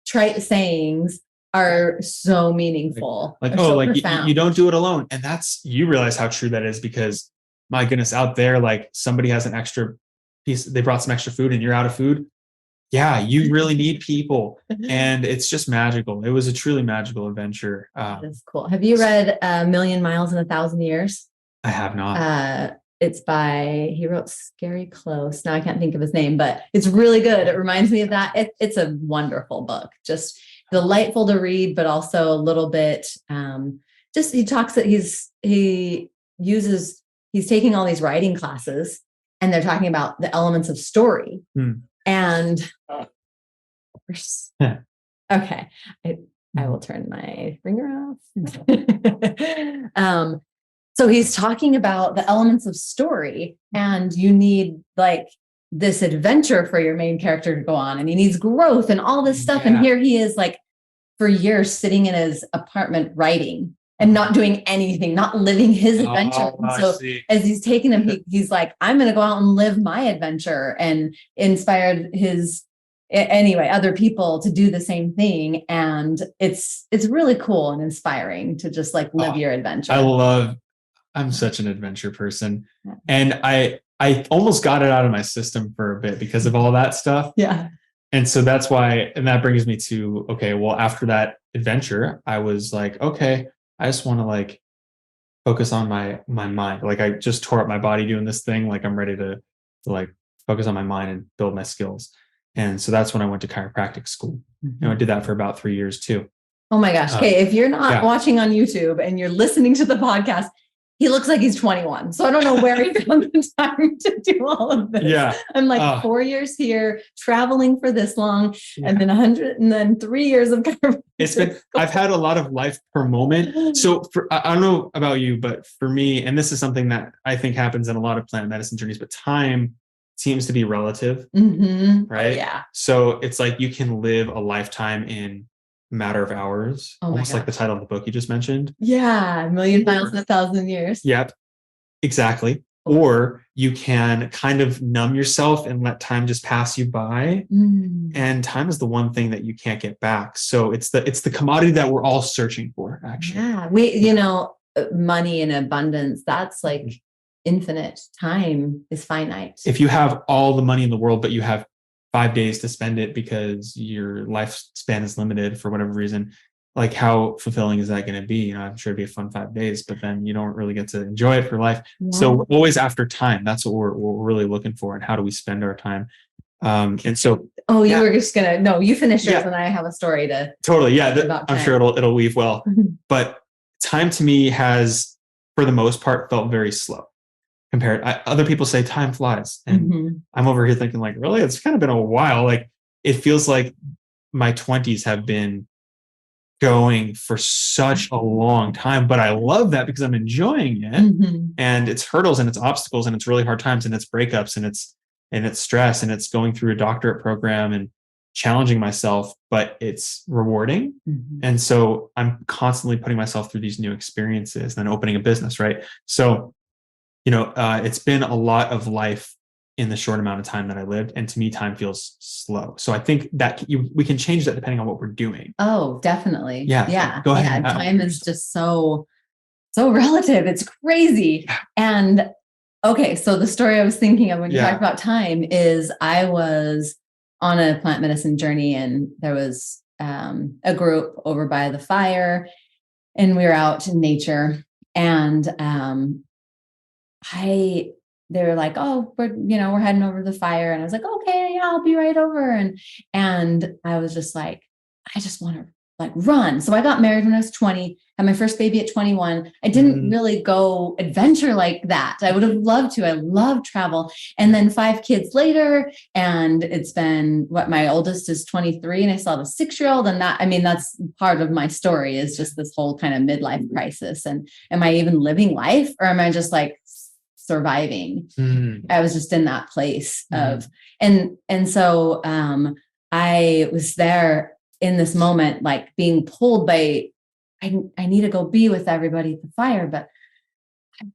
trite sayings are so meaningful. Like so you don't do it alone. And you realize how true that is, because my goodness, out there, like somebody has an extra piece, they brought some extra food and you're out of food. Yeah, you really need people. And it's just magical. It was a truly magical adventure. That's cool. Have you read A Million Miles in 1,000 Years? I have not. He wrote Scary Close. Now I can't think of his name, but it's really good. It reminds me of that. It's a wonderful book, just delightful to read, but also a little bit, he talks that he's taking all these writing classes and they're talking about the elements of story. And okay, I will turn my finger off. So he's talking about the elements of story, and you need like this adventure for your main character to go on, and he needs growth and all this stuff. And here he is like for years sitting in his apartment writing and not doing anything, not living his adventure. So as he's taking him, he's like, I'm going to go out and live my adventure, and inspired other people to do the same thing. And it's really cool and inspiring to just like live your adventure. I'm such an adventure person. And I almost got it out of my system for a bit because of all that stuff. Yeah. And so that's why, and that brings me to, okay, well, after that adventure, I was like, okay, I just want to like focus on my mind. Like I just tore up my body doing this thing. Like I'm ready to like focus on my mind and build my skills. And so that's when I went to chiropractic school. And I did that for about 3 years too. Oh my gosh. Okay. If you're not watching on YouTube and you're listening to the podcast, he looks like he's 21. So I don't know where he found the time to do all of this. Yeah. I'm like 4 years here, traveling for this long, and then 100, and then 3 years of chiropractic. I've had a lot of life per moment. So I don't know about you, but for me, and this is something that I think happens in a lot of plant medicine journeys, but time seems to be relative, right? Oh, yeah. So it's like you can live a lifetime in matter of hours, almost like the title of the book you just mentioned. Yeah, A Million Miles in 1,000 Years. Yep, exactly. Or you can kind of numb yourself and let time just pass you by. And time is the one thing that you can't get back. So it's the commodity that we're all searching for, actually. Yeah, money and abundance, that's like infinite. Time is finite. If you have all the money in the world, but you have 5 days to spend it because your lifespan is limited for whatever reason, like how fulfilling is that going to be? You know, I'm sure it'd be a fun 5 days, but then you don't really get to enjoy it for life. Yeah. So we're always after time. That's what we're really looking for. And how do we spend our time? And so, you were just gonna, no, you finish yours, Yeah. and I have a story to. totally. Yeah. About I'm time. sure it'll weave well, but time to me has, for the most part, felt very slow compared. Other people say time flies, and I'm over here thinking like, really, it's kind of been a while. Like it feels like my 20s have been going for such a long time, but I love that because I'm enjoying it. And it's hurdles and it's obstacles and it's really hard times and it's breakups and it's stress and it's going through a doctorate program and challenging myself, but it's rewarding. And so I'm constantly putting myself through these new experiences and then opening a business, right? So, you know, it's been a lot of life in the short amount of time that I lived. And to me, time feels slow. So I think that we can change that depending on what we're doing. Oh, definitely. Yeah. Yeah. Go ahead. Yeah. Time is just so relative. It's crazy. And okay, so the story I was thinking of when you talked about time is I was on a plant medicine journey, and there was a group over by the fire, and we were out in nature, and they were like, oh, we're heading over to the fire. And I was like, okay, yeah, I'll be right over. And I was just like, I just want to like run. So I got married when I was 20, had my first baby at 21. I didn't really go adventure like that. I would have loved to. I love travel. And then 5 kids later, and it's been my oldest is 23, and I still have a 6-year-old. And that's part of my story, is just this whole kind of midlife crisis. And am I even living life, or am I just like surviving? I was just in that place of, and so I was there in this moment, like being pulled by, I need to go be with everybody at the fire, but I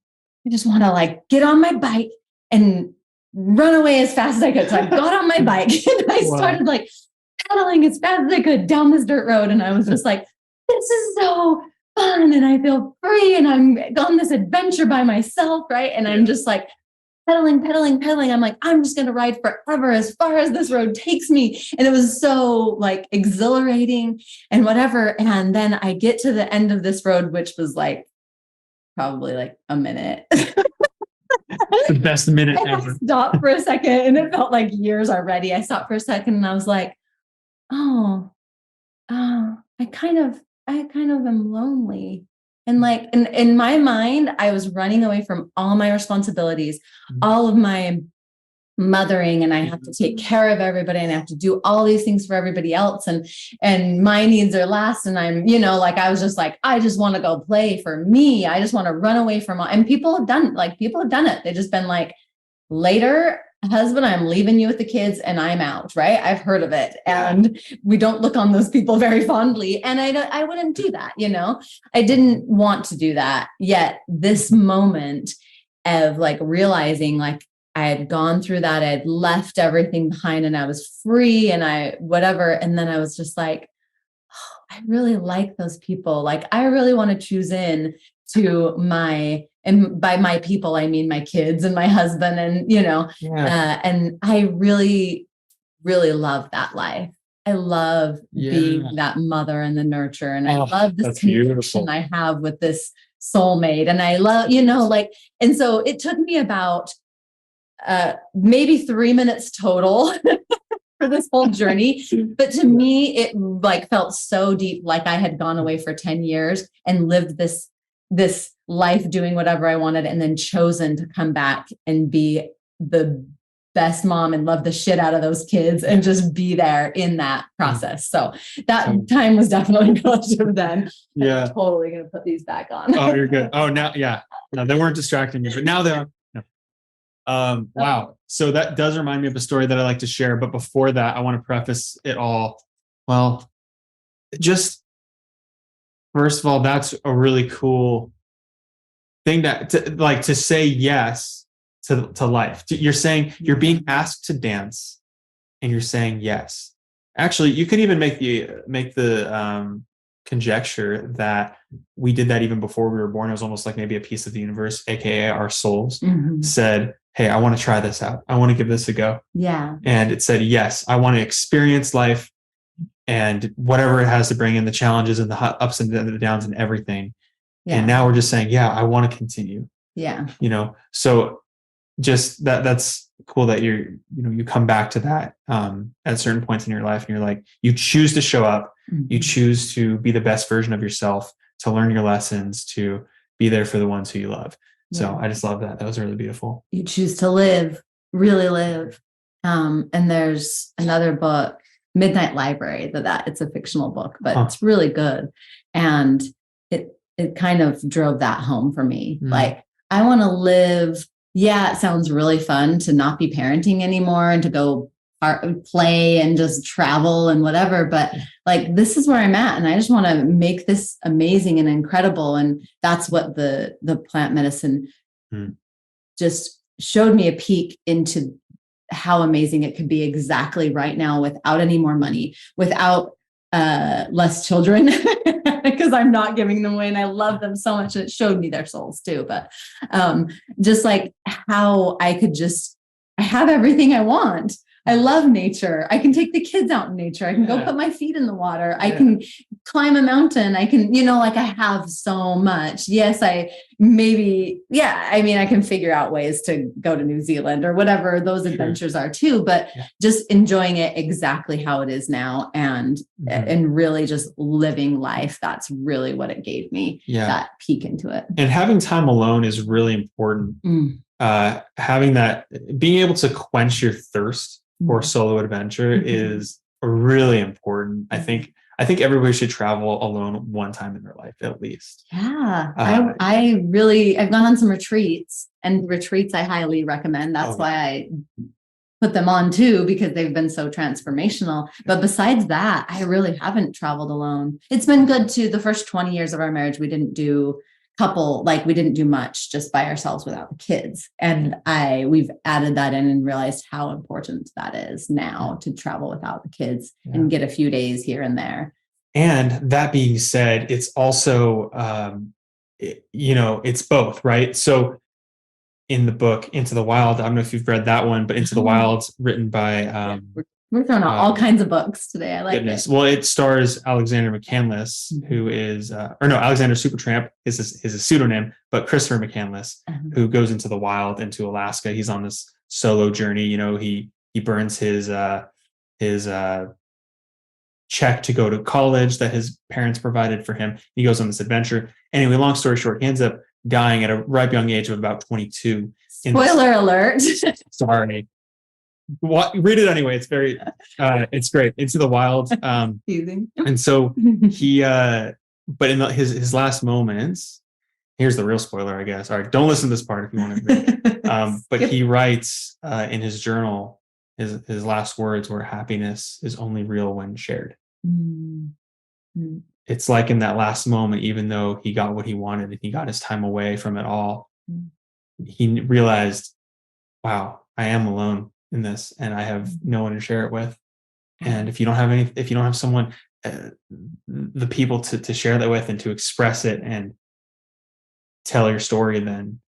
just want to like get on my bike and run away as fast as I could. So I got on my bike and I started like pedaling as fast as I could down this dirt road. And I was just like, this is so fun. And I feel free. And I'm on this adventure by myself. Right. And I'm just like pedaling. I'm like, I'm just going to ride forever as far as this road takes me. And it was so like exhilarating and whatever. And then I get to the end of this road, which was like probably like a minute. The best minute ever. I stopped for a second, and it felt like years already. I stopped for a second and I was like, oh, I kind of am lonely. And like in my mind, I was running away from all my responsibilities, all of my mothering, and I have to take care of everybody, and I have to do all these things for everybody else. And my needs are last. And I'm, like, I was just like, I just want to go play for me. I just want to run away from all, and people have done it. They've just been like, later, husband, I'm leaving you with the kids and I'm out. Right. I've heard of it. And we don't look on those people very fondly. And I wouldn't do that. I didn't want to do that. Yet this moment of like realizing like I had gone through that, I had left everything behind, and I was free, and whatever. And then I was just like, oh, I really like those people. Like, I really want to choose in to and by my people, I mean my kids and my husband, and, and I really, really love that life. I love being that mother and the nurture. And I love this connection I have with this soulmate. And I love, and so it took me about maybe 3 minutes total for this whole journey. But to me, it like felt so deep, like I had gone away for 10 years and lived this life doing whatever I wanted, and then chosen to come back and be the best mom and love the shit out of those kids and just be there in that process. So that time was definitely relative then. Yeah. I'm totally going to put these back on. Oh, you're good. Oh, now, yeah. No, they weren't distracting you, but now they are. No. Wow. So that does remind me of a story that I like to share. But before that, I want to preface it all. Well, just first of all, that's a really cool thing to say yes to life. You're saying you're being asked to dance and you're saying yes. Actually, you can even make the conjecture that we did that even before we were born. It was almost like maybe a piece of the universe, aka our souls, said, hey, I want to try this out. I want to give this a go. Yeah. And it said, yes, I want to experience life and whatever it has to bring in, the challenges and the ups and the downs and everything. Yeah. And now we're just saying, yeah, I want to continue. Yeah. So just that's cool that you come back to that at certain points in your life, and you're like, you choose to show up, you choose to be the best version of yourself, to learn your lessons, to be there for the ones who you love. So I just love that. That was really beautiful. You choose to live, really live. And there's another book, Midnight Library, that it's a fictional book, but it's really good. And it kind of drove that home for me. Like, I want to live. Yeah, it sounds really fun to not be parenting anymore and to go play and just travel and whatever. But like, this is where I'm at, and I just want to make this amazing and incredible. And that's what the plant medicine just showed me a peek into how amazing it could be exactly right now, without any more money, without less children, because I'm not giving them away and I love them so much. It showed me their souls too. But just like how I have everything I want. I love nature. I can take the kids out in nature. I can go put my feet in the water. I can climb a mountain. I can, like, I have so much. Yes, I can figure out ways to go to New Zealand or whatever those adventures are too, but just enjoying it exactly how it is now, and really just living life. That's really what it gave me, that peek into it. And having time alone is really important. Having that, being able to quench your thirst for solo adventure is really important. I think everybody should travel alone one time in their life, at least. Yeah. I've gone on some retreats, and retreats I highly recommend. That's why I put them on too, because they've been so transformational. But besides that, I really haven't traveled alone. It's been good too. The first 20 years of our marriage, we didn't do much just by ourselves without the kids. And we've added that in and realized how important that is now, to travel without the kids and get a few days here and there. And that being said, it's also, it's both, right? So in the book, Into the Wild, I don't know if you've read that one, but Into the Wild, written by, we're throwing out all kinds of books today. I like it. Well, it stars Alexander McCandless, who is, Alexander Supertramp is a pseudonym, but Christopher McCandless, who goes into the wild, into Alaska. He's on this solo journey. He burns his check to go to college that his parents provided for him. He goes on this adventure. Anyway, long story short, he ends up dying at a ripe young age of about 22. Spoiler alert. Sorry. Read it anyway. It's very, it's great. Into the Wild. And so he, but in his last moments, here's the real spoiler, I guess. All right, don't listen to this part if you want to read. But he writes in his journal, his last words were, "Happiness is only real when shared." It's like in that last moment, even though he got what he wanted and he got his time away from it all, he realized, wow, I am alone in this, and I have no one to share it with. And if you don't have someone, the people to share that with and to express it and tell your story, then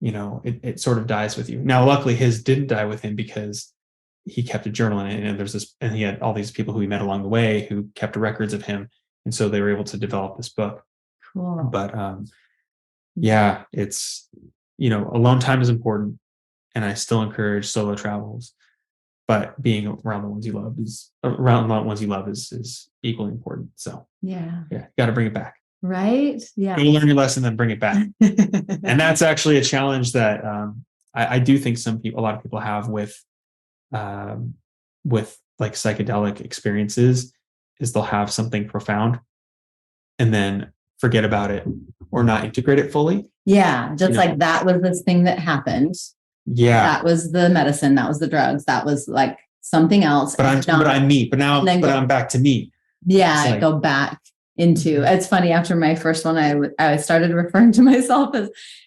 it sort of dies with you. Now, luckily, his didn't die with him, because he kept a journal in it, and he had all these people who he met along the way who kept records of him, and so they were able to develop this book. Cool. But it's alone time is important. And I still encourage solo travels, but being around the ones you love is equally important. So got to bring it back. Right. Yeah. You learn your lesson, then bring it back. And that's actually a challenge that I do think a lot of people have with like psychedelic experiences, is they'll have something profound and then forget about it or not integrate it fully. Yeah. Just like that was this thing that happened. Yeah. That was the medicine. That was the drugs. That was like something else. But I'm me. But now, I'm back to me. Yeah. I go back into, it's funny, after my first one, I started referring to myself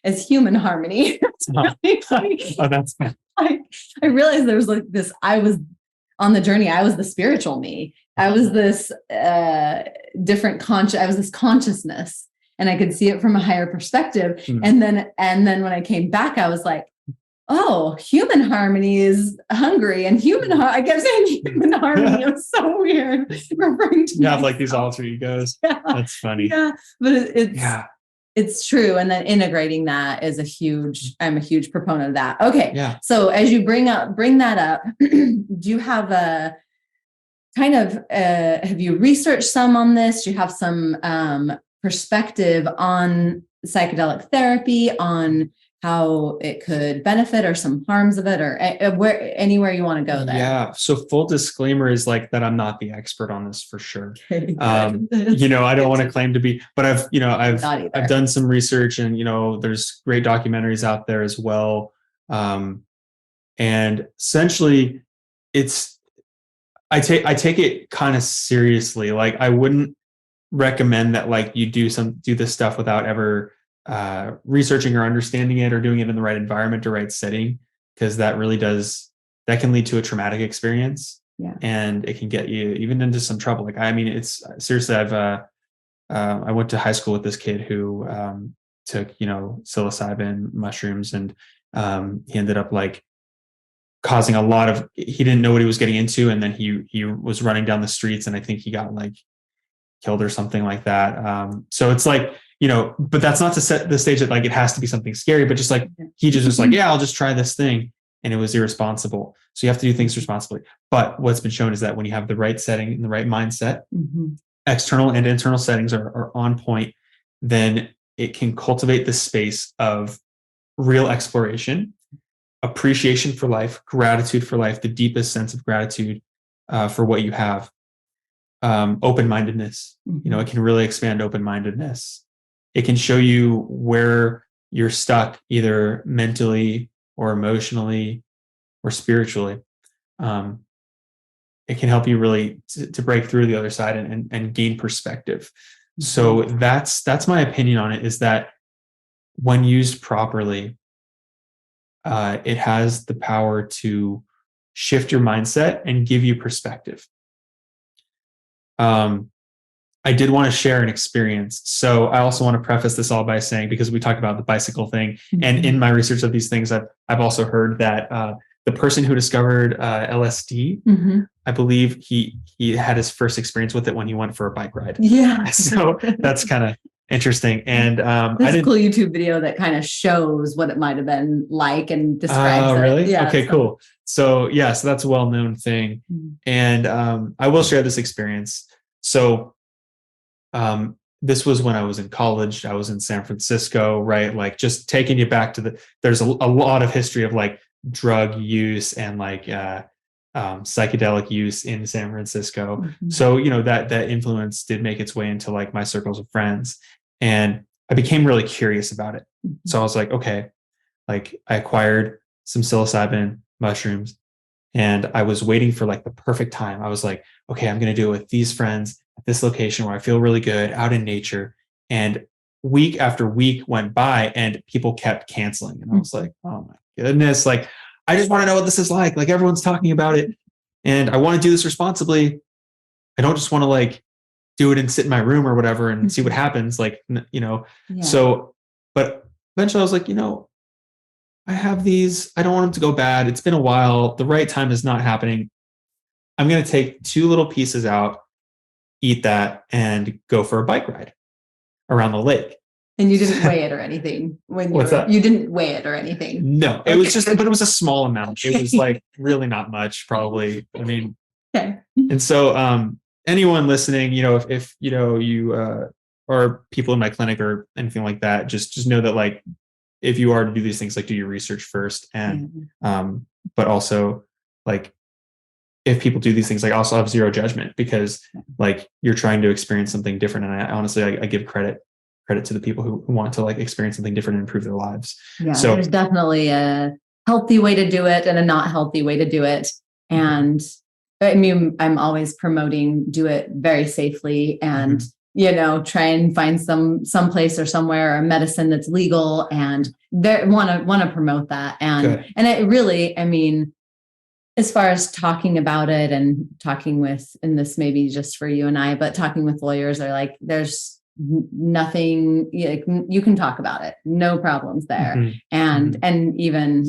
as human harmony. Really funny. Oh, that's fun. I realized there was like this, I was on the journey. I was the spiritual me. I was this I was this consciousness, and I could see it from a higher perspective. And then when I came back, I was like, oh, human harmony is hungry, and I kept saying human harmony. It was so weird. Referring to you have like these alter egos. Yeah. That's funny. Yeah, but it's true. And then integrating that is I'm a huge proponent of that. Okay. Yeah. So as you bring that up, do you have a kind of, have you researched some on this? Do you have some perspective on psychedelic therapy, on how it could benefit or some harms of it, or anywhere you want to go there? Yeah. So full disclaimer is like that I'm not the expert on this for sure. Okay, I don't want to claim to be, but I've done some research, and, there's great documentaries out there as well. And essentially I take it kind of seriously. Like, I wouldn't recommend that like you do this stuff without ever researching or understanding it, or doing it in the right environment or right setting, because that can lead to a traumatic experience. Yeah. And it can get you even into some trouble. Like, I mean, it's seriously, I went to high school with this kid who took, psilocybin mushrooms, and he ended up like causing he didn't know what he was getting into. And then he was running down the streets, and I think he got like killed or something like that. So it's like, but that's not to set the stage that like it has to be something scary, but just like he just was like, yeah, I'll just try this thing. And it was irresponsible. So you have to do things responsibly. But what's been shown is that when you have the right setting and the right mindset, external and internal settings are on point, then it can cultivate the space of real exploration, appreciation for life, gratitude for life, the deepest sense of gratitude for what you have. Open-mindedness, it can really expand open-mindedness. It can show you where you're stuck, either mentally or emotionally or spiritually. It can help you really to break through the other side and gain perspective. So that's my opinion on it, is that when used properly, it has the power to shift your mindset and give you perspective. I did want to share an experience. So I also want to preface this all by saying, because we talked about the bicycle thing, and in my research of these things, I've also heard that the person who discovered LSD, I believe he had his first experience with it when he went for a bike ride. Yeah. So that's kind of interesting. And there's a cool YouTube video that kind of shows what it might have been like and describes it. Really? Yeah. Okay, cool. So so that's a well-known thing. And I will share this experience. So this was when I was in college. I was in San Francisco, right? Like, just taking you back to there's a lot of history of like drug use and like psychedelic use in San Francisco. So, that influence did make its way into like my circles of friends, and I became really curious about it. So I was like, okay, like I acquired some psilocybin mushrooms, and I was waiting for like the perfect time. I was like, okay, I'm going to do it with these friends at this location where I feel really good out in nature. And week after week went by, and people kept canceling. And I was like, oh my goodness, like, I just want to know what this is like. Like, everyone's talking about it, and I want to do this responsibly. I don't just want to like do it and sit in my room or whatever and see what happens. Like, So, but eventually I was like, I have these, I don't want them to go bad. It's been a while. The right time is not happening. I'm going to take 2 little pieces out, eat that, and go for a bike ride around the lake. And you didn't weigh it or anything you didn't weigh it or anything? No, it was but it was a small amount. It was like really not much, probably. I mean, okay. And so, anyone listening, if you or people in my clinic or anything like that, just know that like, if you are to do these things, like, do your research first. And, but also like, if people do these things, like, also have zero judgment, because like, you're trying to experience something different. And I honestly, I give credit to the people who want to like experience something different and improve their lives. Yeah. So there's definitely a healthy way to do it and a not healthy way to do it. And I mean, I'm always promoting, do it very safely, and try and find some place or somewhere, or medicine that's legal, and want to promote that. And it really, I mean, as far as talking about it and talking with, and this may be just for you and I, but talking with lawyers are like, there's nothing, you can talk about it, no problems there. And even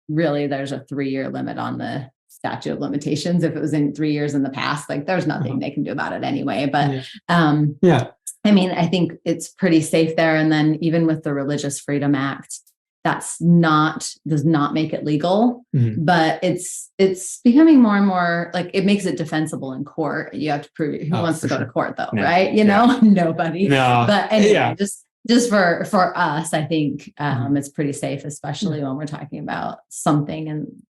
really there's a 3-year limit on the statute of limitations. If it was in 3 years in the past, like there's nothing they can do about it anyway. But I mean, I think it's pretty safe there. And then even with the Religious Freedom Act, does not make it legal, but it's becoming more and more like it makes it defensible in court. You have to prove it. Who wants to go to court though, right? You know, nobody. No. But anyway, just for us, I think it's pretty safe, especially when we're talking about something in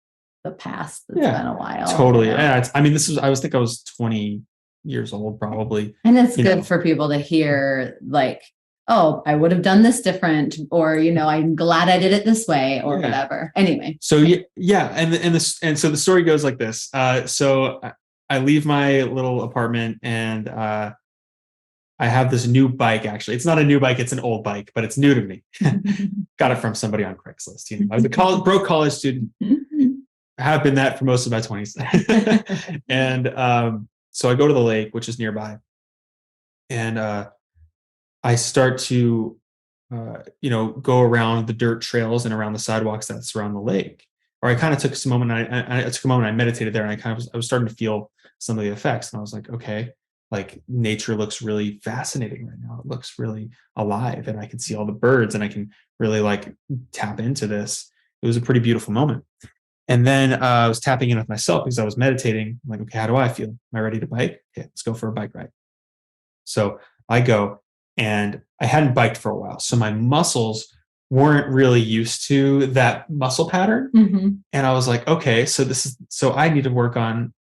the past that's been a while. Totally. Yeah. I mean, I was 20 years old probably. And it's good for people to hear like, oh, I would have done this different, or, you know, I'm glad I did it this way or whatever. Anyway. So and so the story goes like this. So I leave my little apartment and I have this new bike. Actually, it's not a new bike. It's an old bike, but it's new to me. Got it from somebody on Craigslist. You know, I was a broke college student. I have been that for most of my 20s. And so I go to the lake, which is nearby. And I start to, go around the dirt trails and around the sidewalks that surround the lake. Or I kind of took a moment. I took a moment. I meditated there, and I was starting to feel some of the effects. And I was like, okay, like nature looks really fascinating right now. It looks really alive, and I can see all the birds, and I can really like tap into this. It was a pretty beautiful moment. And then I was tapping in with myself because I was meditating. I'm like, okay, how do I feel? Am I ready to bike? Okay, let's go for a bike ride. So I go. And I hadn't biked for a while. So my muscles weren't really used to that muscle pattern. And I was like, okay, so I need to work on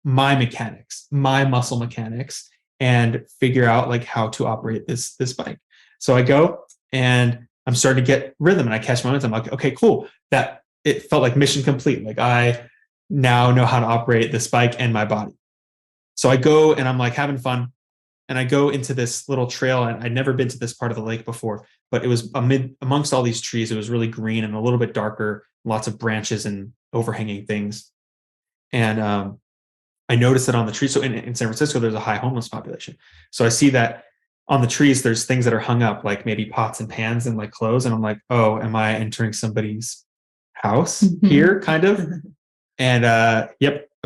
my mechanics, my muscle mechanics, and figure out like how to operate this bike. So I go and I'm starting to get rhythm and I catch momentum. I'm like, okay, cool. That it felt like mission complete. Like I now know how to operate this bike and my body. So I go and I'm like having fun. And I go into this little trail, and I'd never been to this part of the lake before, but it was amongst all these trees. It was really green and a little bit darker, lots of branches and overhanging things. And I noticed that on the trees. So in San Francisco, there's a high homeless population. So I see that on the trees, there's things that are hung up, like maybe pots and pans and like clothes. And I'm like, oh, am I entering somebody's house here? Kind of. And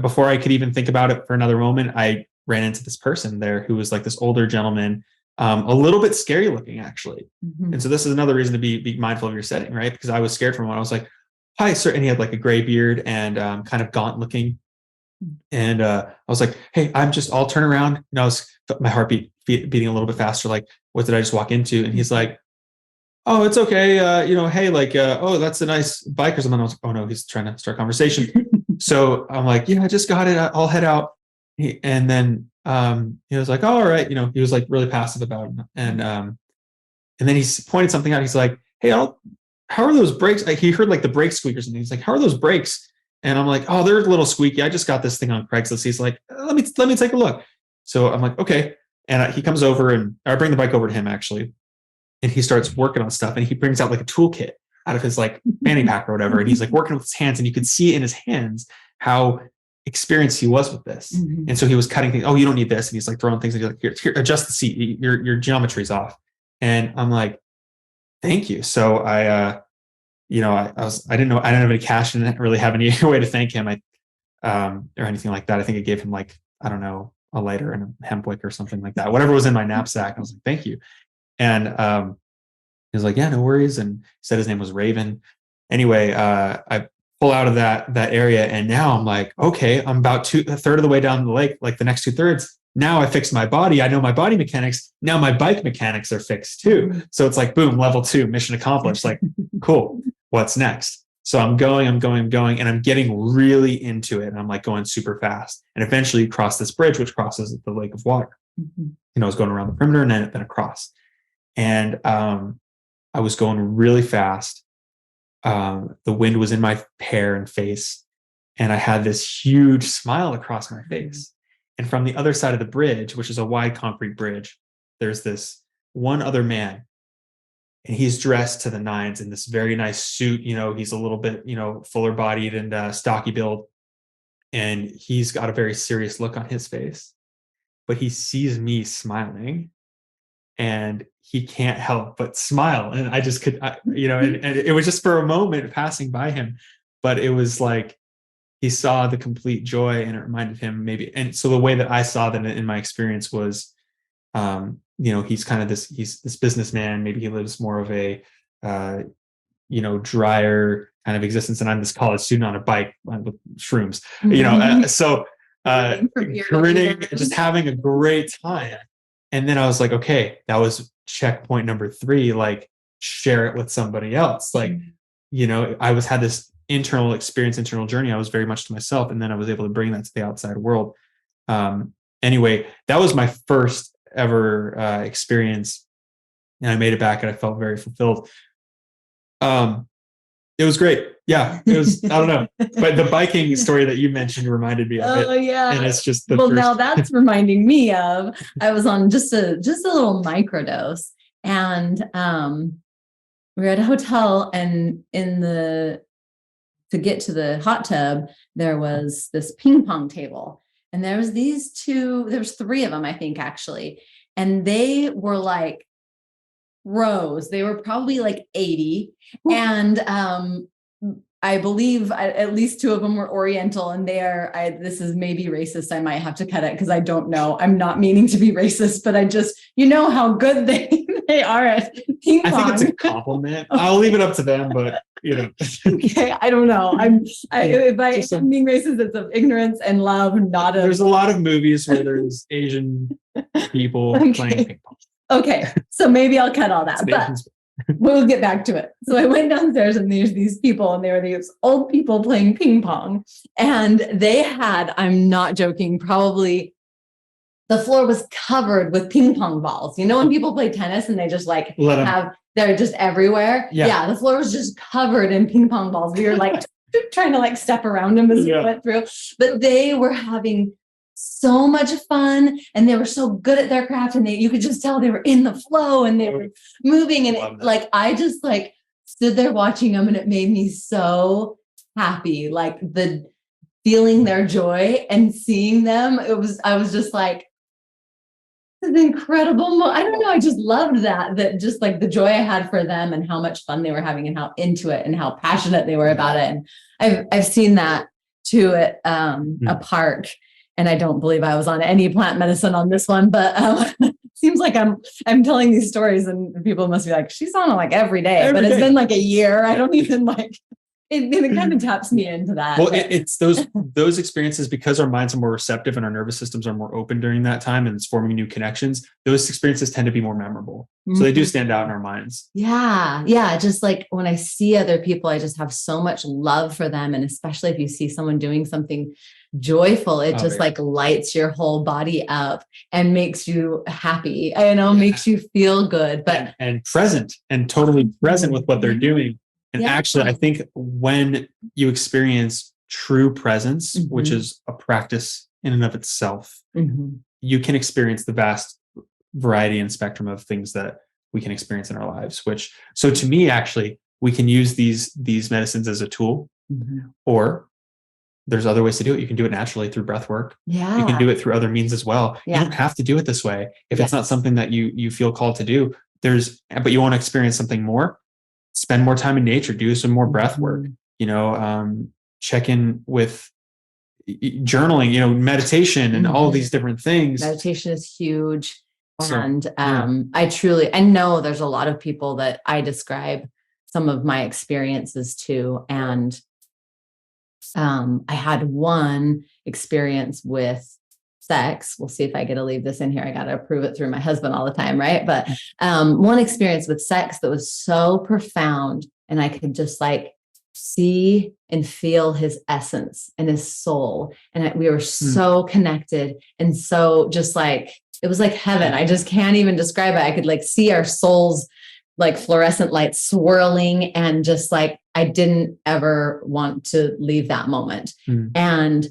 before I could even think about it for another moment, I ran into this person there who was like this older gentleman, a little bit scary looking actually. And so this is another reason to be mindful of your setting, right? Because I was scared from one. I was like, hi, sir. And he had like a gray beard and kind of gaunt looking. And I was like, hey, I'll turn around. And I was, my heartbeat beating a little bit faster. Like, what did I just walk into? And he's like, oh, it's okay. Hey, like, oh, that's a nice bike or something. I was like, oh no, he's trying to start a conversation. So I'm like, yeah, I just got it. I'll head out. And then he was like, oh, all right. He was like really passive about it. And then he pointed something out. He's like, hey, how are those brakes? He heard like the brake squeakers, and he's like, how are those brakes? And I'm like, oh, they're a little squeaky. I just got this thing on Craigslist. He's like, let me take a look. So I'm like, okay. And he comes over, and I bring the bike over to him actually. And he starts working on stuff, and he brings out like a toolkit out of his like fanny pack or whatever. And he's like working with his hands, and you could see in his hands how experienced he was with this. And so he was cutting things. Oh, you don't need this. And he's like throwing things, and he's like, here, adjust the seat. Your geometry's off. And I'm like, thank you. So I didn't have any cash and didn't really have any way to thank him. Or anything like that. I think I gave him like, I don't know, a lighter and a hemp wick or something like that. Whatever was in my knapsack. I was like, thank you. And he was like, yeah, no worries. And he said his name was Raven. Anyway, I pull out of that area, and now I'm like, okay, I'm about a third of the way down the lake, like the next 2/3. Now I fixed my body. I know my body mechanics. Now my bike mechanics are fixed too. So it's like, boom, level 2, mission accomplished. Like, cool. What's next? So I'm going, and I'm getting really into it. And I'm like going super fast. And eventually cross this bridge, which crosses the lake of water. I was going around the perimeter and then across. And I was going really fast. The wind was in my hair and face, and I had this huge smile across my face. And from the other side of the bridge, which is a wide concrete bridge, there's this one other man, and he's dressed to the nines in this very nice suit. He's a little bit, fuller bodied and stocky build, and he's got a very serious look on his face, but he sees me smiling, and he can't help but smile. And I just could, and it was just for a moment passing by him. but it was like he saw the complete joy, and it reminded him maybe. And so the way that I saw that in my experience was, he's kind of he's this businessman. Maybe he lives more of a, drier kind of existence. And I'm this college student on a bike with shrooms, grinning, just having a great time. And then I was like, okay, that was checkpoint number 3, like share it with somebody else. Like, I had this internal experience, internal journey. I was very much to myself. And then I was able to bring that to the outside world. Anyway, that was my first ever experience. And I made it back and I felt very fulfilled. It was great. Yeah, it was, I don't know. But the biking story that you mentioned reminded me of it. Oh, yeah. And it's just now that's reminding me of, I was on just a little microdose, and we were at a hotel, and to get to the hot tub, there was this ping pong table, and there was 3 of them, I think, actually. And they were like rows. They were probably like 80. And I believe at least 2 of them were Oriental, and this is maybe racist. I might have to cut it because I don't know. I'm not meaning to be racist, but I just, how good they are at ping pong. I think it's a compliment. I'll leave it up to them, but Okay, I don't know. I'm being racist, it's of ignorance and love, not of. There's a lot of movies where there's Asian people playing ping pong. Okay, so maybe I'll cut all that, but we'll get back to it. So I went downstairs, and there's these people, and they were these old people playing ping pong, and they had, I'm not joking, probably the floor was covered with ping pong balls. When people play tennis and they just they're just everywhere. Yeah, the floor was just covered in ping pong balls. We were like trying to step around them as we went through, but they were having so much fun, and they were so good at their craft, and you could just tell they were in the flow, and they were moving, and I just stood there watching them, and it made me so happy, the feeling their joy and seeing them. I was just like, this is incredible. I don't know. I just loved that just the joy I had for them, and how much fun they were having, and how into it, and how passionate they were about it. And I've seen that too at a park. And I don't believe I was on any plant medicine on this one, but seems like I'm telling these stories, and people must be like, she's on it every day. But it's been a year. I don't even it kind of taps me into that. Well, it's those experiences, because our minds are more receptive and our nervous systems are more open during that time, and it's forming new connections. Those experiences tend to be more memorable. So they do stand out in our minds. Yeah. Yeah. Just when I see other people, I just have so much love for them. And especially if you see someone doing something joyful, it lights your whole body up and makes you happy, makes you feel good, and present, and totally present with what they're doing. And actually, I think when you experience true presence, which is a practice in and of itself, you can experience the vast variety and spectrum of things that we can experience in our lives. So to me, actually, we can use these medicines as a tool, or there's other ways to do it. You can do it naturally through breath work. Yeah. You can do it through other means as well. You don't have to do it this way. If it's not something that you feel called to do, but you want to experience something more, spend more time in nature, do some more breath work, check in with journaling, meditation, and all these different things. Meditation is huge. And I know there's a lot of people that I describe some of my experiences to. And I had one experience with sex. We'll see if I get to leave this in here. I got to approve it through my husband all the time. Right. But one experience with sex that was so profound, and I could just see and feel his essence and his soul. And we were so connected, and so just it was like heaven. I just can't even describe it. I could see our souls fluorescent lights swirling, and just I didn't ever want to leave that moment. And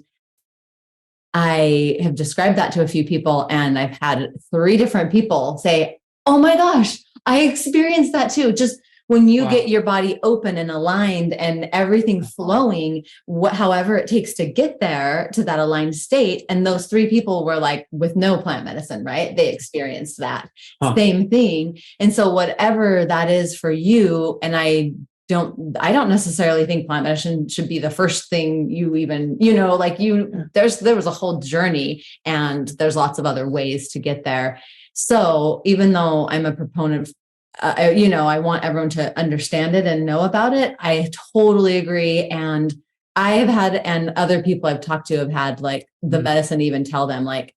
I have described that to a few people, and I've had 3 different people say, oh my gosh, I experienced that too. Just when you get your body open and aligned and everything flowing, however it takes to get there to that aligned state. And those 3 people were with no plant medicine, right? They experienced that same thing. And so whatever that is for you, and I I don't necessarily think plant medicine should be the first thing you even, like there was a whole journey, and there's lots of other ways to get there. So even though I'm a proponent, I want everyone to understand it and know about it, I totally agree. And I have had, and other people I've talked to have had, like, the medicine even tell them, like,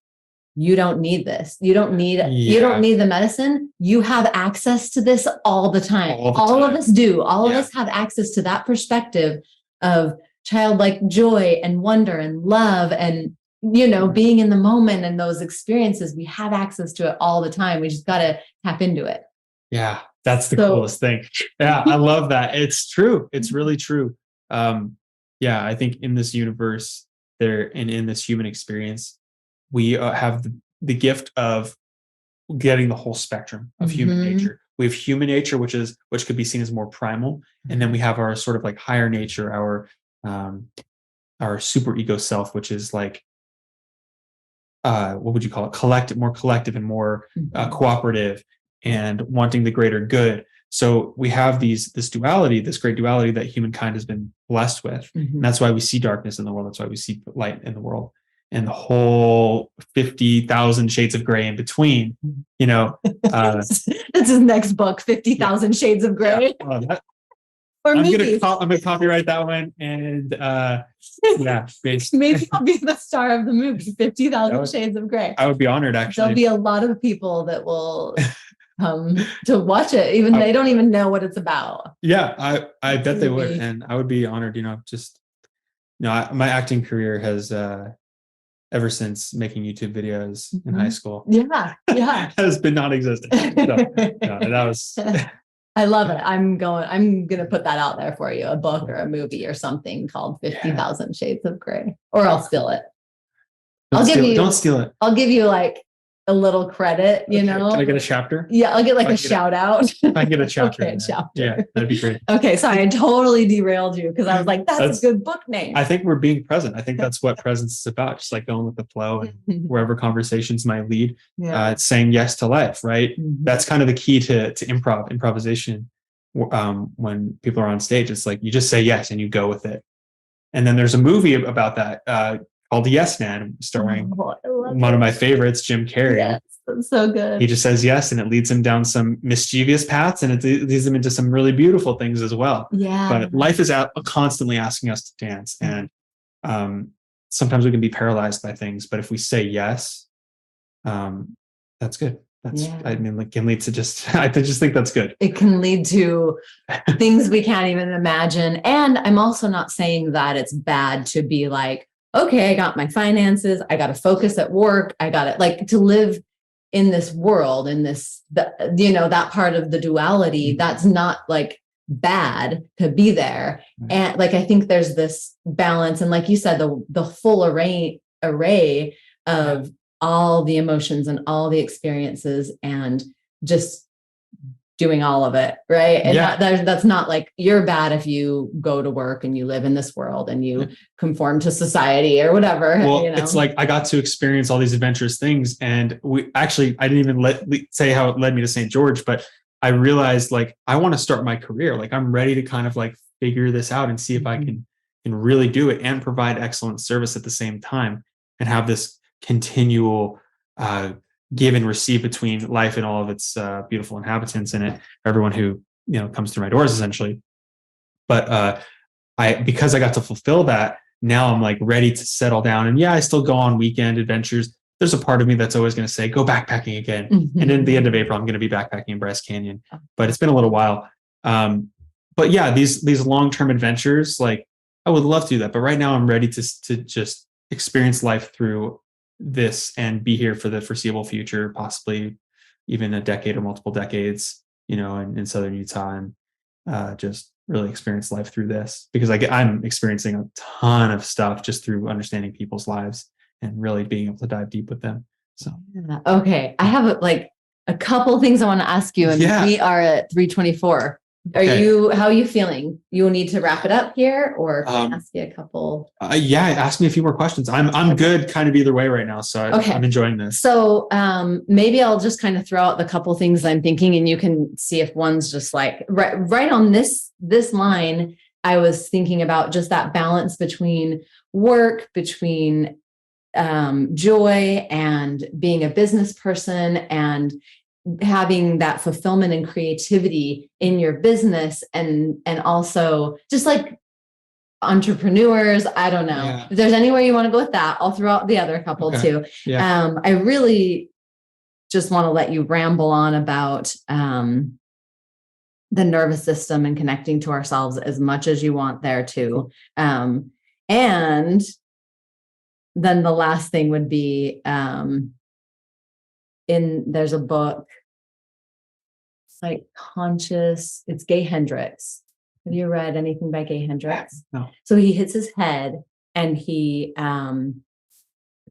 you don't need this. You don't need the medicine. You have access to this all the time. All of us do. All of us have access to that perspective of childlike joy and wonder and love and, being in the moment and those experiences. We have access to it all the time. We just got to tap into it. Yeah. That's the coolest thing. Yeah. I love that. It's true. It's really true. I think in this universe and in this human experience, we have the gift of getting the whole spectrum of human nature. We have human nature, which could be seen as more primal. And then we have our sort of like higher nature, our super ego self, which is like, what would you call it? More collective and more cooperative and wanting the greater good. So we have this duality, this great duality that humankind has been blessed with. And that's why we see darkness in the world. That's why we see light in the world. And the whole 50,000 shades of gray in between, That's his next book, 50,000 Shades of Gray. Yeah. I'm gonna copyright that one, and maybe I'll be the star of the movie, 50,000 Shades of Gray. I would be honored, actually. There'll be a lot of people that will to watch it, even they don't even know what it's about. Yeah, I bet they would, and I would be honored. My acting career has ever since making YouTube videos in high school. Yeah. has been non-existent. That was. I love it. I'm going to put that out there for you, a book or a movie or something called 50,000 Shades of Gray, or I'll steal it. Don't steal it. I'll give you like a little credit, Can I get a chapter? Yeah, I'll get like a shout out. If I get a chapter. Okay, a chapter. Yeah, that'd be great. Okay, sorry, I totally derailed you because I was like, that's a good book name. I think we're being present. I think that's what presence is about, just like going with the flow and wherever conversations might lead. It's saying yes to life, right? That's kind of the key to improvisation. When people are on stage, it's like you just say yes and you go with it. And then there's a movie about that called Yes Man, starring one of my favorites, Jim Carrey. Yes, that's so good. He just says yes, and it leads him down some mischievous paths, and it leads him into some really beautiful things as well. Yeah. But life is constantly asking us to dance, and sometimes we can be paralyzed by things. But if we say yes, that's good. It can lead to I just think that's good. It can lead to things we can't even imagine. And I'm also not saying that it's bad to be like, okay, I got my finances, I got to focus at work, I got it, like, to live in this world, in this, that part of the duality, that's not like bad to be there. Right. And like, I think there's this balance. And like you said, the full array of all the emotions and all the experiences and just doing all of it. Right. And that's not like you're bad if you go to work and you live in this world and you conform to society or whatever. Well, it's like I got to experience all these adventurous things. And I didn't even say how it led me to St. George, but I realized like, I want to start my career. Like I'm ready to kind of like figure this out and see if I can really do it and provide excellent service at the same time and have this continual, give and receive between life and all of its beautiful inhabitants in it, everyone who comes through my doors essentially. But because I got to fulfill that, now I'm like ready to settle down. And I still go on weekend adventures. There's a part of me that's always going to say, go backpacking again. Mm-hmm. And in the end of April, I'm going to be backpacking in Bryce Canyon. But it's been a little while. But these long-term adventures, like I would love to do that. But right now I'm ready to just experience life through this and be here for the foreseeable future, possibly even a decade or multiple decades, in Southern Utah, and just really experience life through this, because I'm experiencing a ton of stuff just through understanding people's lives and really being able to dive deep with them. So, okay. I have like a couple things I want to ask you, and we are at 3:24. How are you feeling? You'll need to wrap it up here, or can I ask you a couple? Yeah, ask me a few more questions. I'm good kind of either way right now. So I'm enjoying this. So maybe I'll just kind of throw out the couple things I'm thinking, and you can see if one's just like right on this line. I was thinking about just that balance between work, between joy and being a business person, and having that fulfillment and creativity in your business, and also just like entrepreneurs. I don't know. Yeah. If there's anywhere you want to go with that, I'll throw out the other couple too. Yeah. I really just want to let you ramble on about the nervous system and connecting to ourselves as much as you want there too. And then the last thing would be there's a book, it's Gay Hendricks. Have you read anything by Gay Hendricks? No. So he hits his head, and it's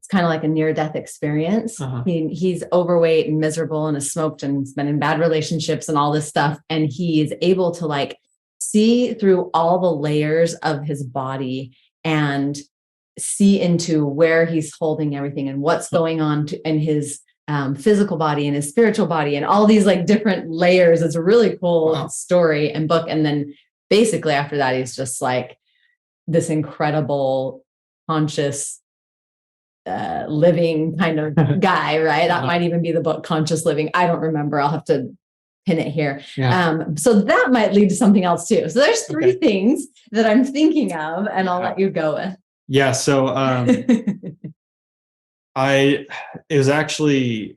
kind of like a near-death experience. Uh-huh. He's overweight and miserable and has smoked and has been in bad relationships and all this stuff. And he is able to like see through all the layers of his body and see into where he's holding everything and what's going on in his physical body and his spiritual body and all these like different layers. It's a really cool story and book. And then basically after that, he's just like this incredible conscious living kind of guy, right? That might even be the book, Conscious Living. I don't remember. I'll have to pin it here. Yeah. So that might lead to something else too. So there's three things that I'm thinking of, and I'll let you go with. Yeah. So it was actually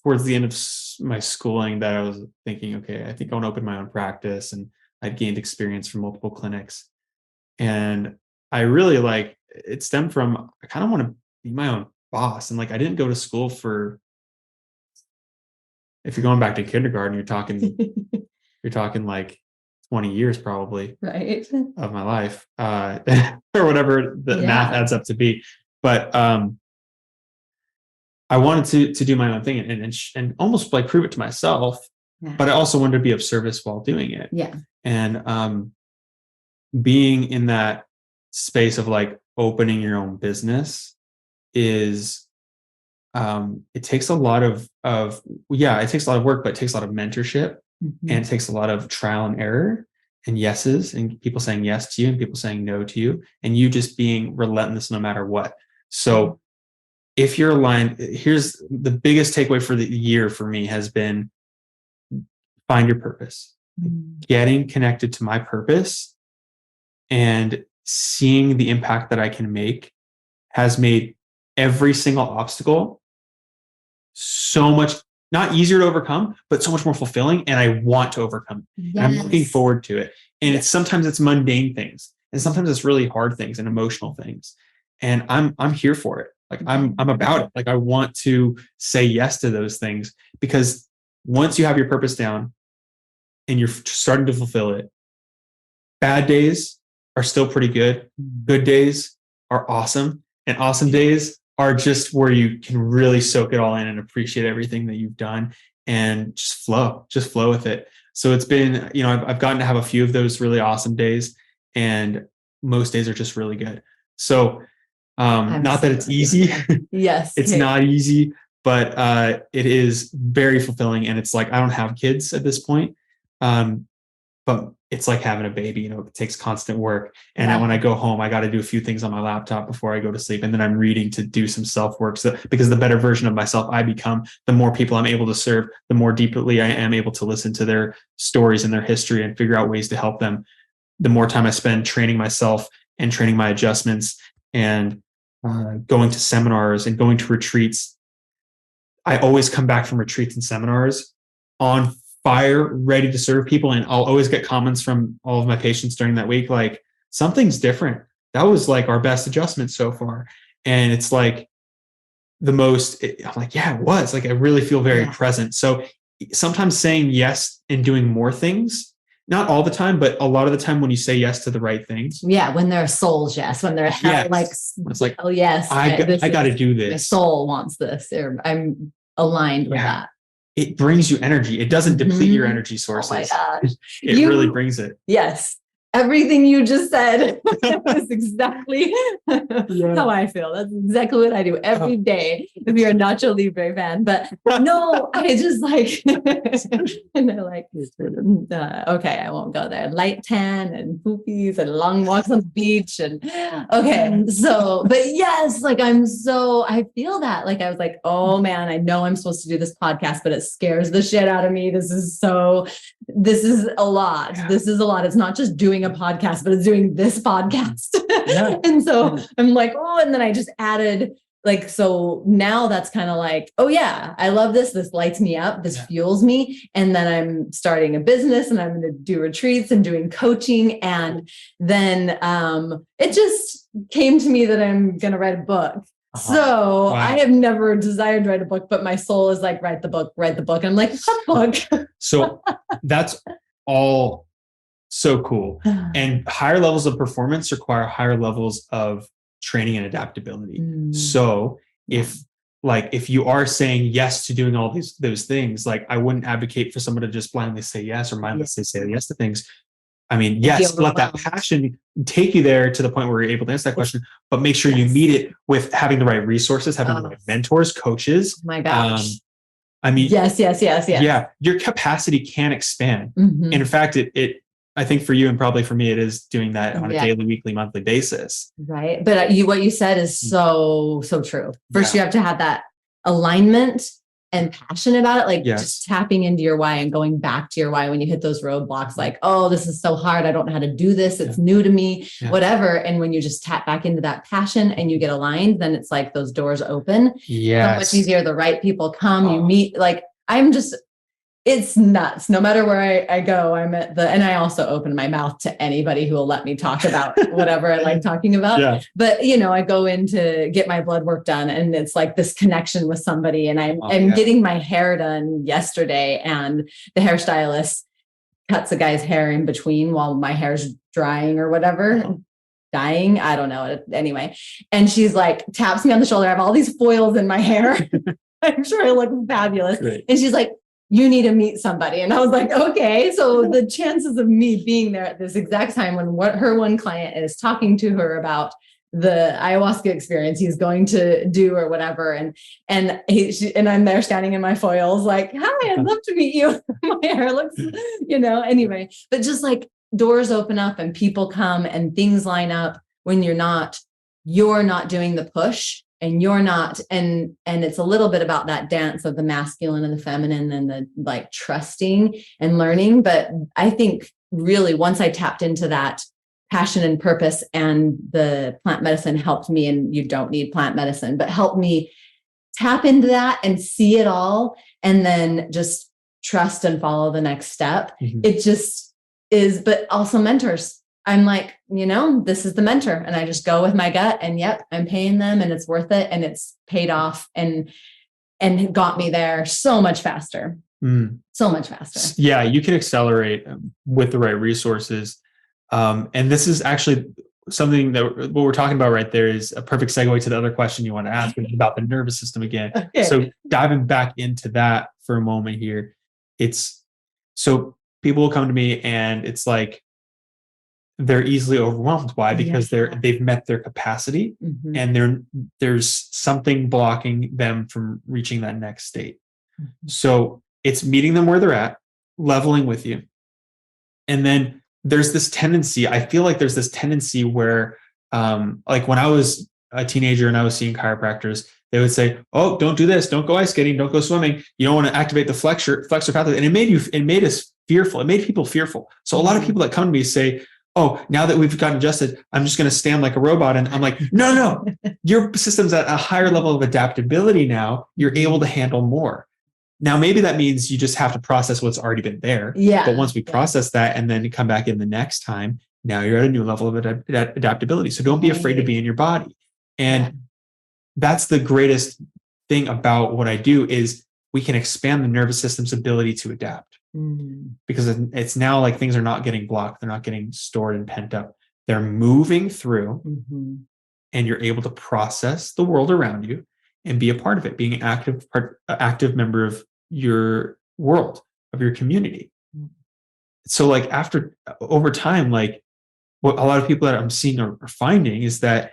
towards the end of my schooling that I was thinking, okay, I think I want to open my own practice, and I'd gained experience from multiple clinics. And I really it stemmed from, I kind of want to be my own boss. And I didn't go to school for, if you're going back to kindergarten, you're talking like 20 years probably, right, of my life, or whatever the math adds up to be. But I wanted to do my own thing and almost prove it to myself, but I also wanted to be of service while doing it. Yeah. And being in that space of opening your own business is, it takes a lot of it takes a lot of work, but it takes a lot of mentorship, and it takes a lot of trial and error and yeses, and people saying yes to you and people saying no to you, and you just being relentless no matter what. So if you're aligned, here's the biggest takeaway for the year for me has been, find your purpose. Getting connected to my purpose and seeing the impact that I can make has made every single obstacle so much, not easier to overcome, but so much more fulfilling. And I want to overcome it. Yes. And I'm looking forward to it. And sometimes it's mundane things, and sometimes it's really hard things and emotional things. And I'm here for it. I'm about it. I want to say yes to those things, because once you have your purpose down and you're starting to fulfill it, bad days are still pretty good. Good days are awesome. And awesome days are just where you can really soak it all in and appreciate everything that you've done and just flow with it. So it's been, I've gotten to have a few of those really awesome days, and most days are just really good. So not that it's easy. Yes. It's not easy, but it is very fulfilling. And it's I don't have kids at this point. But it's like having a baby, it takes constant work. And when I go home, I got to do a few things on my laptop before I go to sleep. And then I'm reading to do some self-work. So, because the better version of myself I become, the more people I'm able to serve, the more deeply I am able to listen to their stories and their history and figure out ways to help them. The more time I spend training myself and training my adjustments and going to seminars and going to retreats. I always come back from retreats and seminars on fire, ready to serve people. And I'll always get comments from all of my patients during that week, something's different. That was our best adjustment so far. And it's I'm yeah, it was I really feel very present. So sometimes saying yes and doing more things, not all the time, but a lot of the time when you say yes to the right things. Yeah. When they're souls, yes. When they're it's oh yes, I got to do this. My soul wants this, or I'm aligned with that. it brings you energy. It doesn't deplete your energy sources. Oh my gosh. It really brings it. Yes. Everything you just said is exactly how I feel. That's exactly what I do every day. If you're a Nacho Libre fan, but no, I just like, and they're like, okay, I won't go there. Light tan and poopies and long walks on the beach. And okay, so, but yes, like I feel that. Like I was like, oh man, I know I'm supposed to do this podcast, but it scares the shit out of me. This is a lot. This is a lot. It's not just doing a podcast, but it's doing this podcast. And so I'm like, oh, and then I just added like, so now that's kind of like, oh yeah, I love this. This lights me up. This fuels me. And then I'm starting a business and I'm going to do retreats and doing coaching. And then it just came to me that I'm going to write a book. So I have never desired to write a book, but my soul is like, write the book. And I'm like, what book? So that's all so cool. And higher levels of performance require higher levels of training and adaptability. So if you are saying yes to doing all those things, like I wouldn't advocate for someone to just blindly say yes or mindlessly say yes to things. I mean, yes, let that passion take you there to the point where you're able to answer that question, but make sure you meet it with having the right resources, having the right mentors, coaches. Oh my gosh. I mean, yes. Yeah, your capacity can expand. And in fact, I think for you and probably for me, it is doing that on a daily, weekly, monthly basis. Right. But what you said is so true. First, you have to have that alignment and passion about it, like just tapping into your why and going back to your why when you hit those roadblocks, like, oh, this is so hard. I don't know how to do this. It's new to me, whatever. And when you just tap back into that passion and you get aligned, then it's like those doors open. So much easier. The right people come, you meet, like, it's nuts. No matter where I go, and I also open my mouth to anybody who will let me talk about whatever I like talking about. But, I go in to get my blood work done and it's like this connection with somebody, and I'm getting my hair done yesterday, and the hairstylist cuts a guy's hair in between while my hair's drying or whatever. Dying. I don't know. Anyway. And she's like, taps me on the shoulder. I have all these foils in my hair. I'm sure I look fabulous. Great. And she's like, you need to meet somebody. And I was like, okay. So the chances of me being there at this exact time when her one client is talking to her about the ayahuasca experience he's going to do or whatever. And I'm there standing in my foils like, hi, I'd love to meet you. My hair looks, anyway, but just like doors open up and people come and things line up when you're not doing the push. And you're not, and it's a little bit about that dance of the masculine and the feminine and the like trusting and learning. But I think really once I tapped into that passion and purpose, and the plant medicine helped me, and you don't need plant medicine, but helped me tap into that and see it all, and then just trust and follow the next step. It just is, but also mentors. I'm like, this is the mentor, and I just go with my gut, and I'm paying them, and it's worth it. And it's paid off and got me there so much faster. So much faster. Yeah. You can accelerate with the right resources. And this is actually something that what we're talking about right there is a perfect segue to the other question you want to ask, which is about the nervous system again. Okay. So diving back into that for a moment here, so people will come to me and it's like, they're easily overwhelmed. Why? Because they've met their capacity, and there's something blocking them from reaching that next state. So it's meeting them where they're at, leveling with you. And then there's this tendency, I feel like there's this tendency where, like when I was a teenager and I was seeing chiropractors, they would say, oh, don't do this. Don't go ice skating. Don't go swimming. You don't want to activate the flexor pathway. And it made us fearful. It made people fearful. So a lot of people that come to me say, oh, now that we've gotten adjusted, I'm just going to stand like a robot. And I'm like, no, your system's at a higher level of adaptability now. You're able to handle more. Now, maybe that means you just have to process what's already been there. Yeah. But once we process that and then come back in the next time, now you're at a new level of adaptability. So don't be afraid to be in your body. And that's the greatest thing about what I do is we can expand the nervous system's ability to adapt. Because it's now like things are not getting blocked. They're not getting stored and pent up. They're moving through, and you're able to process the world around you and be a part of it, being an active member of your world, of your community. So like over time, like what a lot of people that I'm seeing are finding is that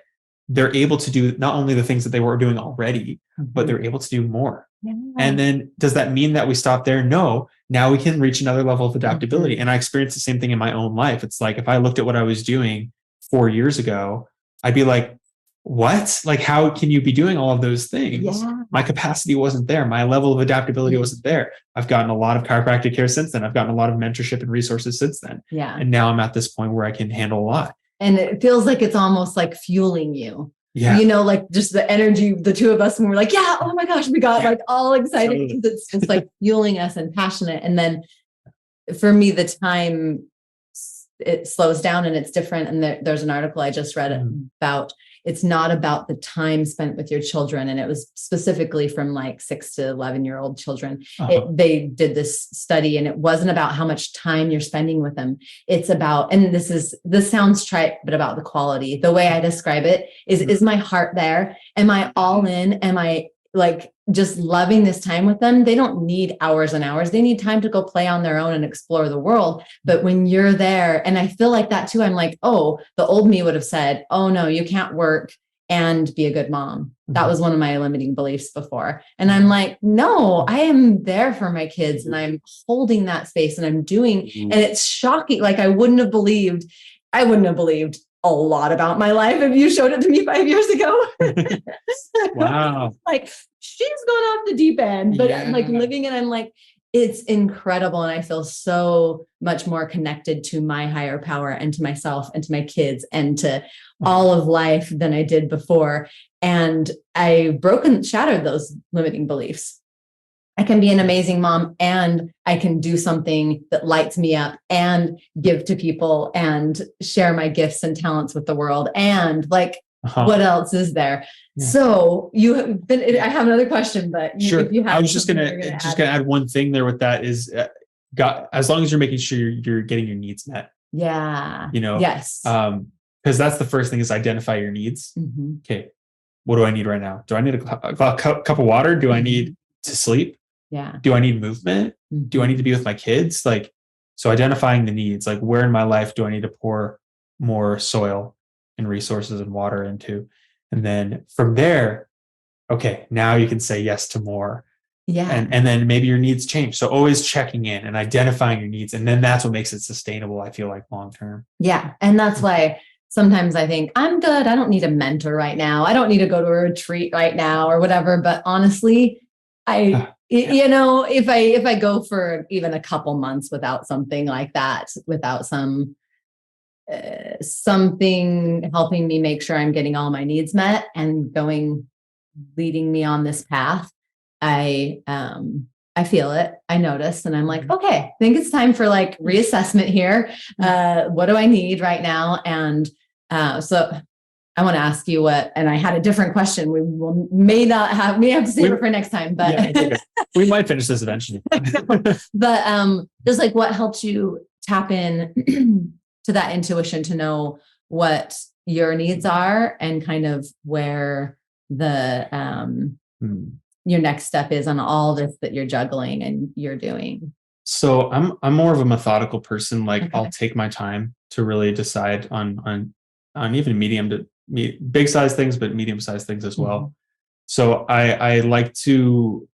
they're able to do not only the things that they were doing already, but they're able to do more. Yeah. And then does that mean that we stop there? No. Now we can reach another level of adaptability. And I experienced the same thing in my own life. It's like, if I looked at what I was doing 4 years ago, I'd be like, what? Like, how can you be doing all of those things? Yeah. My capacity wasn't there. My level of adaptability wasn't there. I've gotten a lot of chiropractic care since then. I've gotten a lot of mentorship and resources since then. Yeah. And now I'm at this point where I can handle a lot. And it feels like it's almost like fueling you. Yeah. You know, like just the energy, the two of us, when we're like, yeah, oh my gosh, we got like all excited because it's just like fueling us and passionate. And then for me, the time, it slows down and it's different. And there's an article I just read about, it's not about the time spent with your children. And it was specifically from like 6 to 11-year-old children. They did this study, and it wasn't about how much time you're spending with them. It's about, and this sounds trite, but about the quality. The way I describe it is my heart there? Am I all in? Am I like just loving this time with them? They don't need hours and hours. They need time to go play on their own and explore the world. But when you're there, and I feel like that too, I'm like, oh, the old me would have said, oh no, you can't work and be a good mom. That was one of my limiting beliefs before. And I'm like, no, I am there for my kids and I'm holding that space and I'm doing, and it's shocking. Like I wouldn't have believed a lot about my life if you showed it to me 5 years ago. Wow. Like she's gone off the deep end, but I'm like living it. I'm like, it's incredible. And I feel so much more connected to my higher power and to myself and to my kids and to all of life than I did before. And I shattered those limiting beliefs. I can be an amazing mom and I can do something that lights me up and give to people and share my gifts and talents with the world. And like, what else is there? Yeah. So I have another question, but sure. If you have, I was just going to add one thing there with that is as long as you're making sure you're getting your needs met. Yeah. You know, yes. Because that's the first thing is identify your needs. Mm-hmm. Okay. What do I need right now? Do I need a cup of water? Do I need to sleep? Yeah. Do I need movement? Mm-hmm. Do I need to be with my kids? Like, so identifying the needs, like where in my life do I need to pour more soil and resources and water into? And then from there, okay, now you can say yes to more. Yeah. And then maybe your needs change. So always checking in and identifying your needs. And then that's what makes it sustainable, I feel like, long term. Yeah. And that's why sometimes I think I'm good. I don't need a mentor right now. I don't need to go to a retreat right now or whatever. But honestly, you know, if I go for even a couple months without something like that, without something helping me make sure I'm getting all my needs met and leading me on this path, I feel it. I notice, and I'm like, okay, I think it's time for like reassessment here. What do I need right now? And so I want to ask you and I had a different question. We may have to save it for next time, but okay. We might finish this eventually. But just like what helped you tap in to that intuition to know what your needs are and kind of where the your next step is on all this that you're juggling and you're doing. So I'm more of a methodical person. Like I'll take my time to really decide on even medium to big size things, but medium sized things as well. Mm-hmm. So I like to,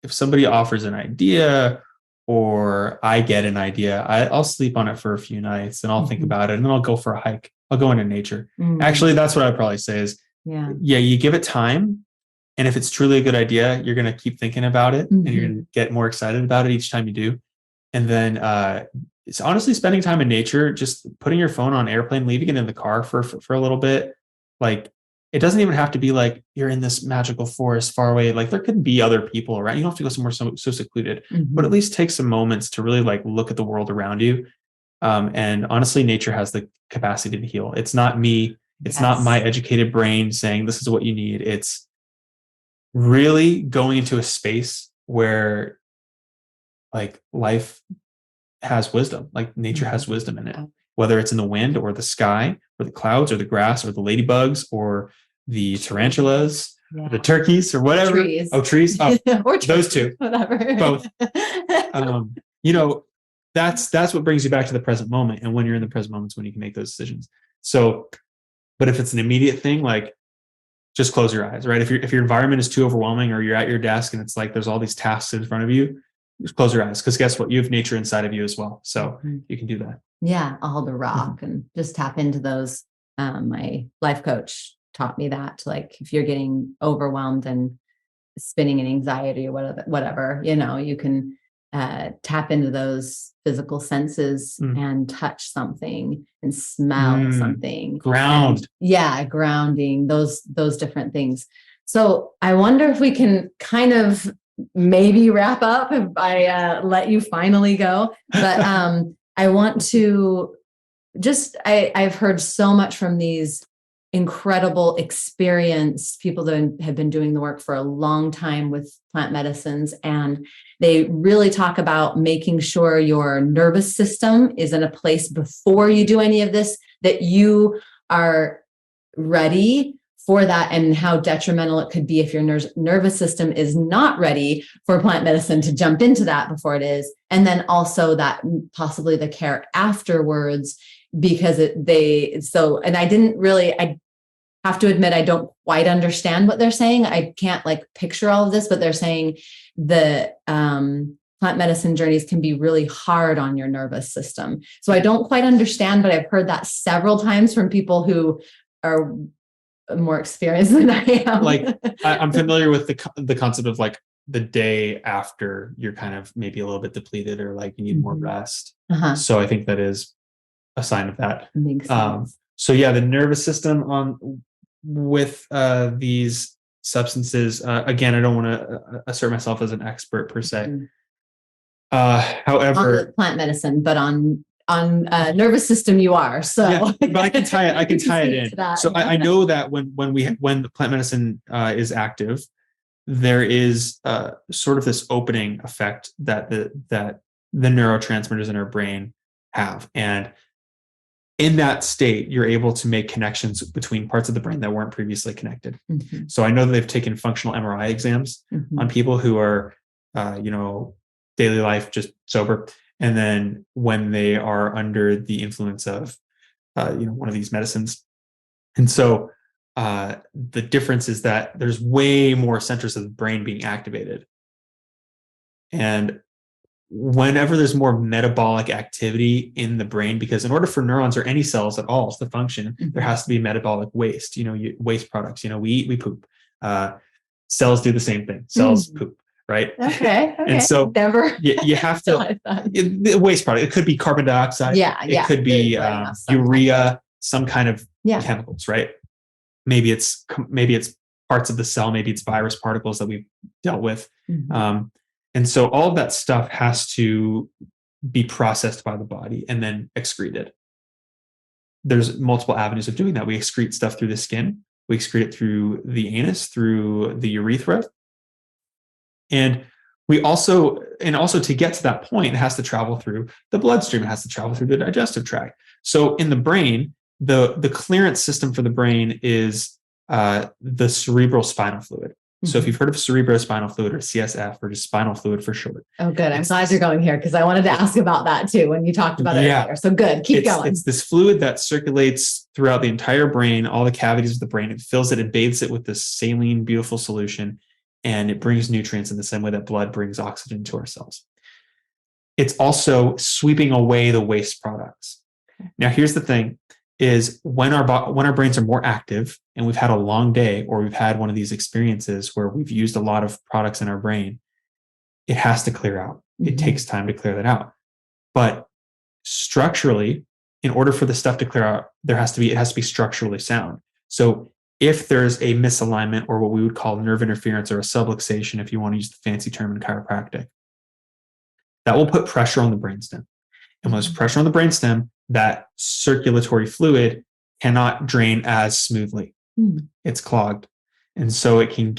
if somebody offers an idea or I get an idea, I'll sleep on it for a few nights and I'll think about it and then I'll go for a hike. I'll go into nature. Mm-hmm. Actually, that's what I'd probably say is, you give it time. And if it's truly a good idea, you're going to keep thinking about it and you're going to get more excited about it each time you do. And then it's honestly spending time in nature, just putting your phone on airplane, leaving it in the car for a little bit. Like, it doesn't even have to be like you're in this magical forest far away. Like there could be other people around. You don't have to go somewhere so secluded, but at least take some moments to really like look at the world around you. And honestly, nature has the capacity to heal. It's not me. It's not my educated brain saying this is what you need. It's really going into a space where like life has wisdom, like nature has wisdom in it, whether it's in the wind or the sky or the clouds or the grass or the ladybugs or the tarantulas, Yeah. the turkeys, or whatever. Trees. Oh, trees. Oh, Or those two. whatever. Both. You know, that's what brings you back to the present moment. And when you're in the present moment is when you can make those decisions. So, but if it's an immediate thing, like just close your eyes, right? If your environment is too overwhelming, or you're at your desk and it's like there's all these tasks in front of you, just close your eyes, because guess what? You have nature inside of you as well. So you can do that. Yeah, I'll hold a rock and just tap into those. My life coach taught me that, like, if you're getting overwhelmed and spinning in anxiety or whatever, you can tap into those physical senses and touch something and smell something. Ground. Grounding, those different things. So I wonder if we can kind of maybe wrap up if I let you finally go. But I want to I've heard so much from these incredible experienced people that have been doing the work for a long time with plant medicines. And they really talk about making sure your nervous system is in a place before you do any of this, that you are ready for that, and how detrimental it could be if your nervous system is not ready for plant medicine to jump into that before it is. And then also that possibly the care afterwards, because I have to admit, I don't quite understand what they're saying. I can't picture all of this, but they're saying the plant medicine journeys can be really hard on your nervous system. So I don't quite understand, but I've heard that several times from people who are more experienced than I am. I'm familiar with the concept of the day after you're kind of maybe a little bit depleted, or you need more rest. So I think that is a sign of that. Makes sense. So yeah, the nervous system with these substances, again, I don't want to assert myself as an expert per se. However, on plant medicine, but on nervous system you are. So yeah, but I can tie it in. So I know that when the plant medicine is active, there is sort of this opening effect that the neurotransmitters in our brain have. And in that state, you're able to make connections between parts of the brain that weren't previously connected. So I know that they've taken functional MRI exams on people who are, daily life, just sober. And then when they are under the influence of, one of these medicines. And so the difference is that there's way more centers of the brain being activated. And whenever there's more metabolic activity in the brain, because in order for neurons or any cells at all to function, there has to be metabolic waste, waste products. We eat, we poop. Cells do the same thing. Cells poop, right? Okay. And so never you have to, the waste product, it could be carbon dioxide. It could be urea, some kind of chemicals, right? Maybe it's parts of the cell, maybe it's virus particles that we've dealt with. And so all of that stuff has to be processed by the body and then excreted. There's multiple avenues of doing that. We excrete stuff through the skin. We excrete it through the anus, through the urethra. And also to get to that point, it has to travel through the bloodstream. It has to travel through the digestive tract. So in the brain, the clearance system for the brain is the cerebral spinal fluid. So if you've heard of cerebrospinal fluid, or CSF, or just spinal fluid for short. Oh, good. I'm glad you're going here, because I wanted to ask about that too when you talked about it earlier. So good. Keep going. It's this fluid that circulates throughout the entire brain, all the cavities of the brain. It fills it and bathes it with this saline, beautiful solution, and it brings nutrients in the same way that blood brings oxygen to our cells. It's also sweeping away the waste products. Now, here's the thing. Is when our brains are more active and we've had a long day, or we've had one of these experiences where we've used a lot of products in our brain, it has to clear out. It takes time to clear that out. But structurally, in order for the stuff to clear out, it has to be structurally sound. So if there's a misalignment, or what we would call nerve interference, or a subluxation, if you want to use the fancy term in chiropractic, that will put pressure on the brainstem. And when there's pressure on the brainstem, that circulatory fluid cannot drain as smoothly. It's clogged. And so it can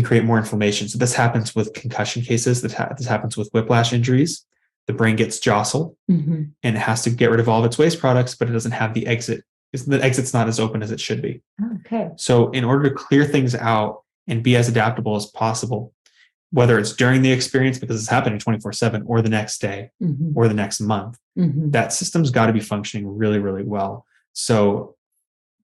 create more inflammation. So this happens with concussion cases. This happens with whiplash injuries. The brain gets jostled and it has to get rid of all of its waste products, but it doesn't have the exit the exit's not as open as it should be. Okay. So in order to clear things out and be as adaptable as possible, whether it's during the experience because it's happening 24/7 or the next day or the next month, that system's got to be functioning really, really well. So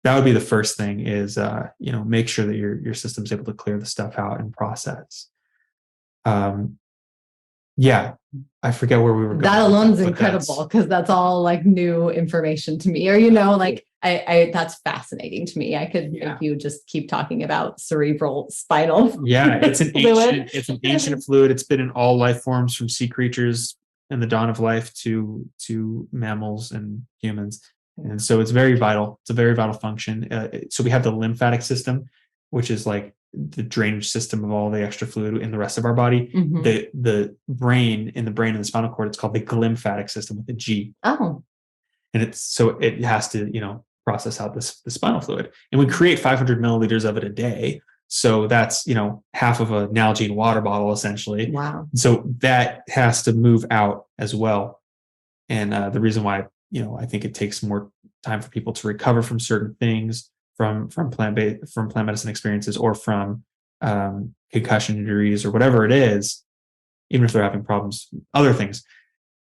that would be the first thing is, make sure that your system's able to clear the stuff out and process. Yeah, I forget where we were going. That alone is incredible because that's all like new information to me, or, like I that's fascinating to me. I could make you just keep talking about cerebral spinal. Yeah, it's an ancient fluid. It's been in all life forms from sea creatures in the dawn of life to mammals and humans. And so it's very vital. It's a very vital function. So we have the lymphatic system, which is like the drainage system of all the extra fluid in the rest of our body. The brain and the spinal cord, it's called the glymphatic system with a G. Oh. And it has to, process out the spinal fluid. And we create 500 milliliters of it a day. So that's, half of a Nalgene water bottle, essentially. Wow. So that has to move out as well. And the reason why, I think it takes more time for people to recover from certain things, from plant medicine experiences, or from concussion injuries or whatever it is, even if they're having problems, other things,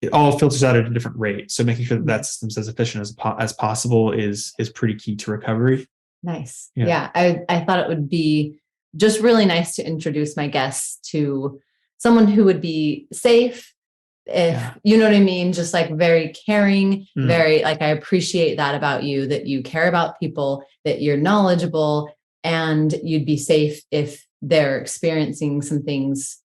it all filters out at a different rate. So making sure that system's as efficient as possible is pretty key to recovery. Nice. Yeah. I thought it would be just really nice to introduce my guests to someone who would be safe, if you know what I mean, just like very caring, very like, I appreciate that about you, that you care about people, that you're knowledgeable, and you'd be safe if they're experiencing some things,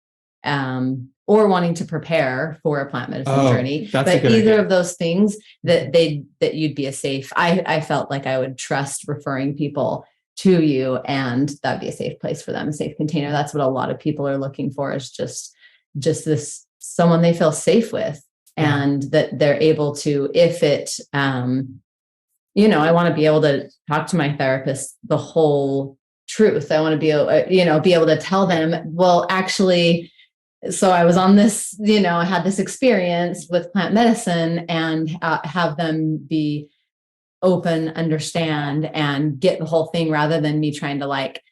or wanting to prepare for a plant medicine journey. But either idea. Of those things that you'd be a safe, I felt like I would trust referring people to you, and that'd be a safe place for them, a safe container. That's what a lot of people are looking for, is just this someone they feel safe with, and that they're able to, if it, I want to be able to talk to my therapist the whole truth. I want to be able to tell them, well, actually, so I was on this, I had this experience with plant medicine, and have them be open, understand, and get the whole thing, rather than me trying to like,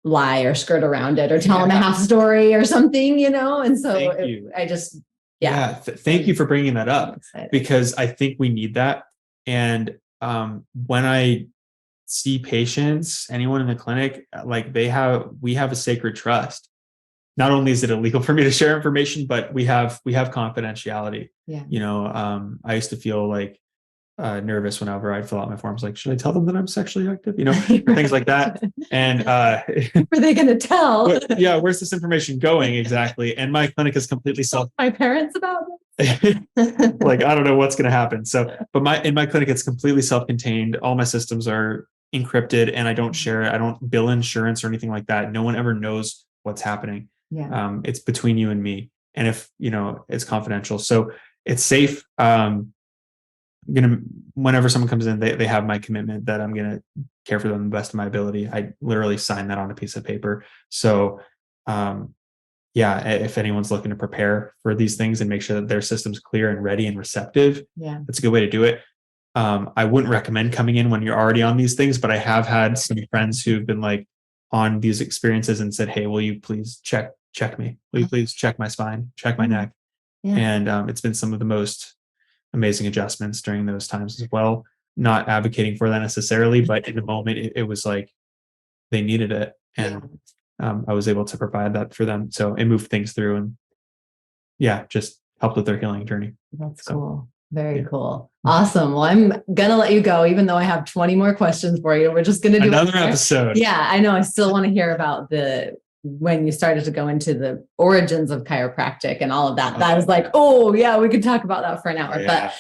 lie or skirt around it or tell them a half story or something, and so thank you for bringing that up, because I think we need that. And when I see patients, anyone in the clinic, like we have a sacred trust. Not only is it illegal for me to share information, but we have confidentiality. I used to feel like nervous whenever I'd fill out my forms, like, should I tell them that I'm sexually active, things like that. And are they going to tell? Where's this information going exactly? And my clinic is completely my parents about it. Like, I don't know what's going to happen. So, but in my clinic, it's completely self-contained. All my systems are encrypted, and I don't share it. I don't bill insurance or anything like that. No one ever knows what's happening. It's between you and me. And if, it's confidential, so it's safe. Whenever someone comes in, they have my commitment that I'm going to care for them the best of my ability. I literally sign that on a piece of paper. So, if anyone's looking to prepare for these things and make sure that their system's clear and ready and receptive, that's a good way to do it. I wouldn't recommend coming in when you're already on these things, but I have had some friends who've been like on these experiences and said, hey, will you please check me? Will you please check my spine, check my neck? And it's been some of the most amazing adjustments during those times as well. Not advocating for that necessarily, but in the moment, it was like they needed it. And I was able to provide that for them. So it moved things through and just helped with their healing journey. That's cool. Very cool. Awesome. Well, I'm going to let you go, even though I have 20 more questions for you. We're just going to do another episode. Yeah, I know. I still want to hear about when you started to go into the origins of chiropractic and all of that. That was like, we could talk about that for an hour. But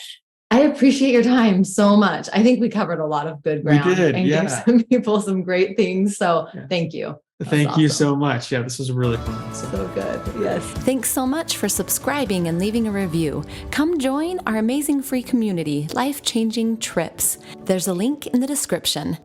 I appreciate your time so much. I think we covered a lot of good ground. We did, and gave some people some great things. So thank you. Thank you so much. Yeah, this was really fun. So good. Yes. Thanks so much for subscribing and leaving a review. Come join our amazing free community, Life Changing Trips. There's a link in the description.